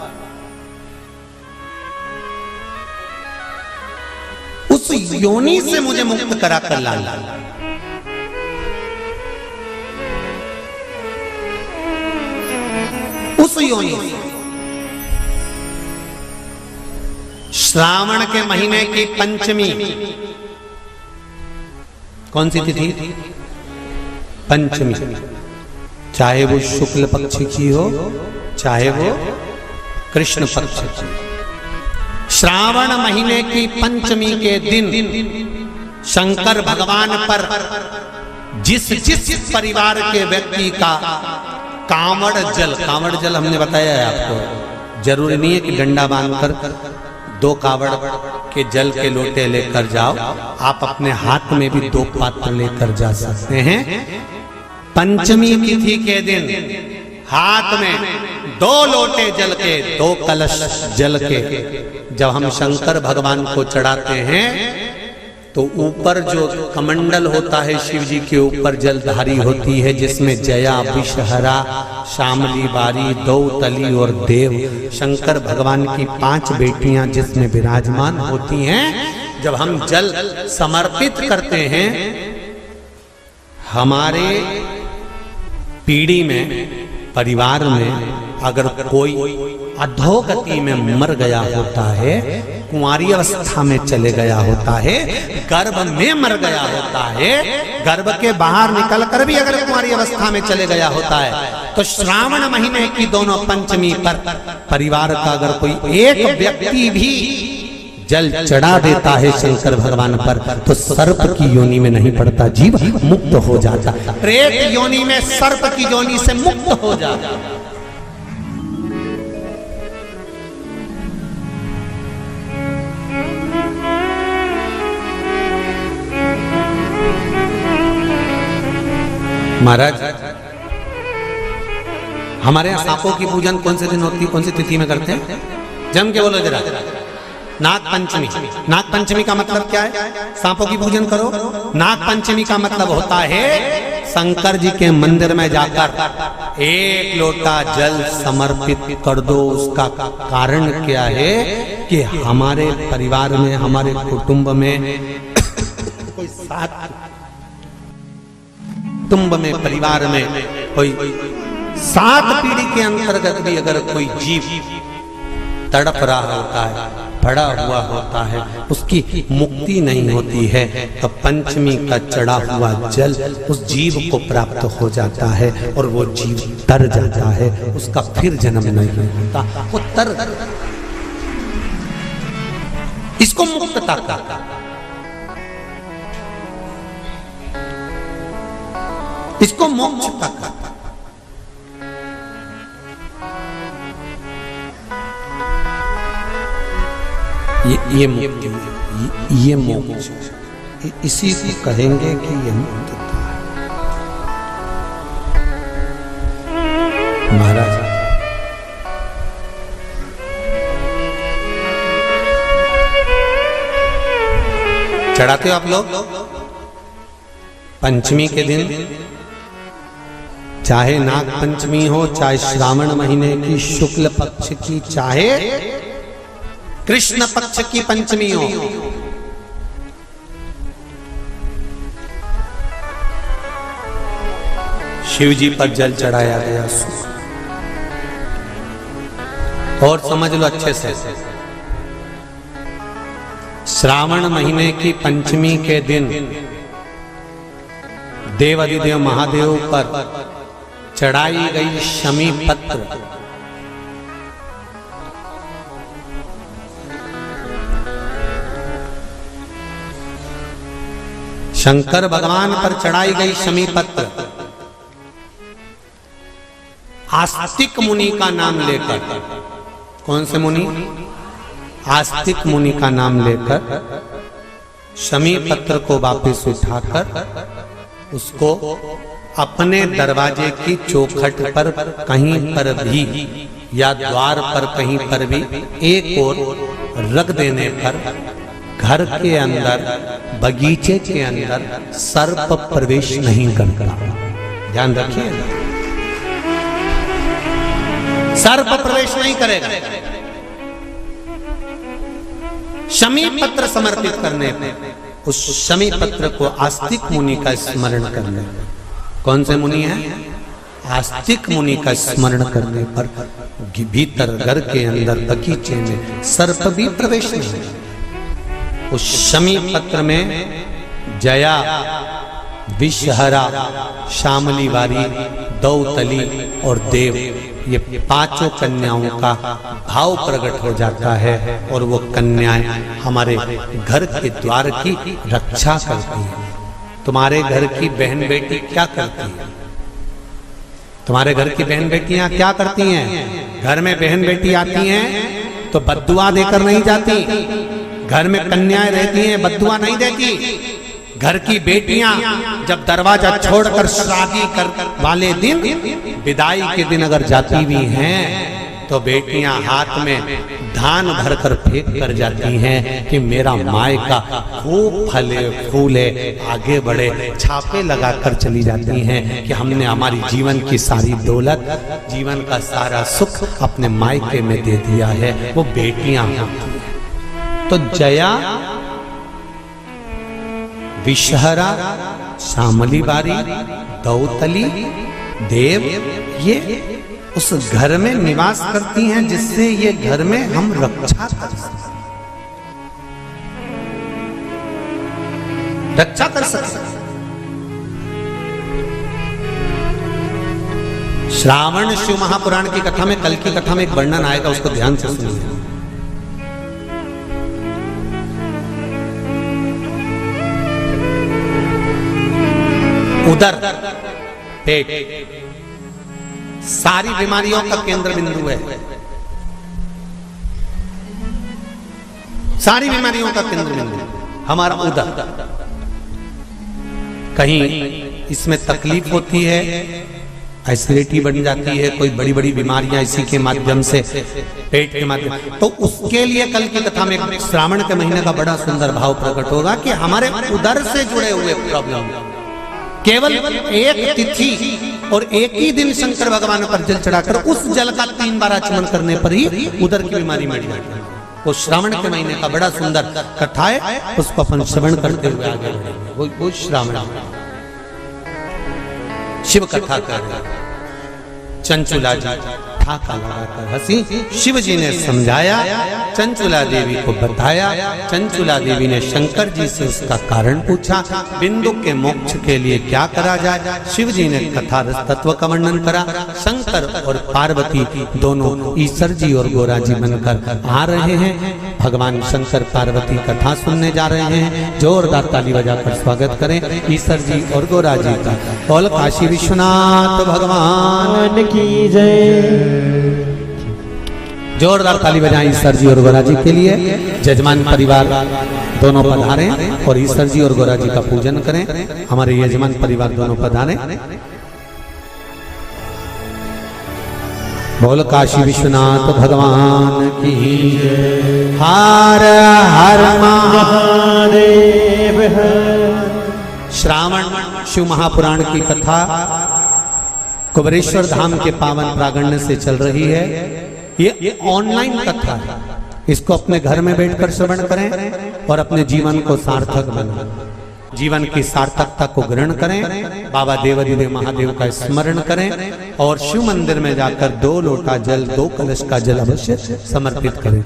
उस योनि से मुझे मुक्त करा कर लाना। उस योनि श्रावण के महीने की पंचमी, कौन सी तिथि, पंचमी, चाहे वो शुक्ल पक्ष की हो चाहे वो कृष्ण पक्ष की। श्रावण महीने की पंचमी के दिन शंकर भगवान पर जिस जिस परिवार के व्यक्ति का कांवड़ जल हमने बताया है आपको, जरूरी नहीं है कि डंडा बांधकर 2 कावड़ के जल के लोटे लेकर जाओ, आप अपने हाथ में भी 2 पात्र लेकर जा सकते हैं। पंचमी तिथि के दिन हाथ में 2 लोटे जल के, 2 कलश जल के जब हम शंकर भगवान को चढ़ाते हैं तो ऊपर जो कमंडल होता है शिव जी के ऊपर जलधारी होती है, जिसमें जया, विषहरा, शामली, बारी, दौतली और देव, शंकर भगवान की 5 बेटियां जिसमें विराजमान होती हैं। जब हम जल समर्पित करते हैं, हमारे पीढ़ी में, परिवार में अगर कोई अधोगति में मर गया होता है, कुंवारी अवस्था में चले गया होता है, गर्भ में मर गया होता है, गर्भ के बाहर निकल कर भी अगर कुंवारी अवस्था में चले गया होता है, तो श्रावण महीने की दोनों पंचमी पर परिवार का अगर कोई एक व्यक्ति भी जल चढ़ा देता है शंकर भगवान पर, तो सर्प की योनि में नहीं पड़ता, जीव मुक्त हो जाता, प्रेत योनि में, सर्प की योनि से मुक्त हो जाता। महाराज, हमारे यहाँ सांपों की पूजन कौन से दिन होती है, कौन सी तिथि में करते हैं? जम के बोलो जरा। नाग पंचमी। नाग पंचमी का मतलब क्या है? सांपों की पूजन करो। नाग पंचमी का मतलब होता है शंकर जी के मंदिर में जाकर 1 लोटा जल समर्पित कर दो। उसका कारण क्या है कि हमारे परिवार में, हमारे कुटुंब में कोई कुटुंब में, परिवार में कोई 7 पीढ़ी के अंतर्गत भी अगर कोई जीव तड़प रहा होता है, पड़ा हुआ होता है, उसकी मुक्ति नहीं होती है, तो पंचमी का चढ़ा हुआ जल उस जीव को प्राप्त हो जाता है और वो जीव तर जाता है, उसका फिर जन्म नहीं होता, वो तर। इसको मुक्तता का, इसको मोक्ष का, ये मुक्ति, ये मोक्ष, इसी को कहेंगे कि ये मुक्तता है। महाराज, चढ़ाते हो आप लोग पंचमी के दिन, चाहे नाग पंचमी हो, चाहे श्रावण महीने की शुक्ल पक्ष की, चाहे कृष्ण पक्ष की पंचमी हो, शिव जी पर जल चढ़ाया गया। और समझ लो अच्छे से, श्रावण महीने की पंचमी के दिन देवाधिदेव महादेव पर चढ़ाई गई शमी पत्र, शंकर भगवान पर चढ़ाई गई शमी पत्र, आस्तिक मुनि का नाम लेकर, कौन से मुनि? आस्तिक मुनि का नाम लेकर शमी पत्र को वापस उठाकर उसको अपने दरवाजे की चौखट पर कहीं पर भी या द्वार पर कहीं पर भी एक ओर रख देने पर घर के अंदर, बगीचे के अंदर सर्प प्रवेश नहीं करता। ध्यान रखिए, सर्प प्रवेश नहीं करेगा। शमी पत्र समर्पित करने पर, उस शमी पत्र को आस्तिक मुनि का स्मरण करने, कौन से मुनि है? आस्तिक मुनि का स्मरण करने पर भीतर घर के अंदर बगीचे में सर्प भी प्रवेश नहीं। उस शमी पत्र में जया, विषहरा, शामली वारी, दौतली और देव, ये 5 कन्याओं का भाव प्रकट हो जाता है और वो कन्याएं हमारे घर के द्वार की रक्षा करती हैं। तुम्हारे घर की बहन बेटी क्या करती है? तुम्हारे घर की बहन बेटियां क्या करती हैं? घर में बहन बेटी आती हैं तो बद्दुआ देकर नहीं जाती। घर में कन्याएं रहती हैं, बद्दुआ नहीं देती। घर की बेटियां जब दरवाजा छोड़कर शादी कर वाले दिन, विदाई के दिन अगर जाती भी हैं तो बेटियां हाथ में धान भरकर फेंक कर जाती हैं कि मेरा मायका खूब फले फूले आगे बढ़े, छापे लगाकर चली जाती हैं कि हमने हमारी जीवन की सारी दौलत, जीवन का सारा सुख अपने मायके में दे दिया है। वो बेटियां होती हैं। तो जया, विषहरा, शामली बारी, दौतली, देव, ये उस घर में निवास करती हैं जिससे ये घर में हम रक्षा कर सकते, रक्षा कर सकते। श्रावण शिव महापुराण की कथा में, कल की कथा में एक वर्णन आएगा, उसको ध्यान से सुनिए। उदर, पेट सारी बीमारियों का केंद्र बिंदु है, सारी बीमारियों का केंद्र बिंदु हमारा उदर। कहीं इसमें तकलीफ होती है, एसिडिटी बन जाती है, कोई बड़ी बड़ी बीमारियां इसी के माध्यम से, पेट के माध्यम, तो उसके लिए कल की कथा में श्रावण के महीने का बड़ा सुंदर भाव प्रकट होगा कि हमारे उदर से जुड़े हुए प्रॉब्लम, केवल एक तिथि और एक ही दिन शंकर भगवान पर जल चढ़ाकर उस जल का 3 बार आचमन करने पर ही उदर की बीमारी मिट जाती है। वो श्रावण के महीने का बड़ा सुंदर कथा है, उसको अपन श्रवण करते हुए आगे बढ़ेंगे। वो श्रावण शिव कथा कर चंचुला जी ठाका लगाकर हंसी। शिव जी ने समझाया, चंचुला देवी को बताया। चंचुला देवी ने शंकर जी से उसका कारण पूछा, बिंदु के मोक्ष के लिए क्या करा जाए। शिव जी ने कथा रस तत्व का वर्णन करा। शंकर और पार्वती दोनों ईश्वर जी और गोरा जी बनकर आ रहे हैं। भगवान शंकर पार्वती कथा सुनने जा रहे हैं। जोरदार ताली बजाकर स्वागत करें ईश्वर जी और गोरा जी का। बोल काशी विश्वनाथ भगवान की जय। जोरदार ताली बजाएं ईश्वर जी और गोरा जी के लिए। यजमान परिवार दोनों पधारें और ईश्वर जी और गोरा जी का पूजन करें। हमारे यजमान परिवार दोनों पधारें। बोल काशी विश्वनाथ भगवान की जय। हर हर महादेव। श्रावण शिव महापुराण की कथा कुबरेश्वर धाम के पावन प्रांगण से चल रही है। ये ऑनलाइन कथा है, इसको अपने घर में बैठकर श्रवण करें और अपने जीवन को सार्थक बनाएं, जीवन की सार्थकता को ग्रहण करें। बाबा देवादिदेव महादेव का स्मरण करें और शिव मंदिर में जाकर 2 लोटा जल, 2 कलश का जल अवश्य समर्पित करें।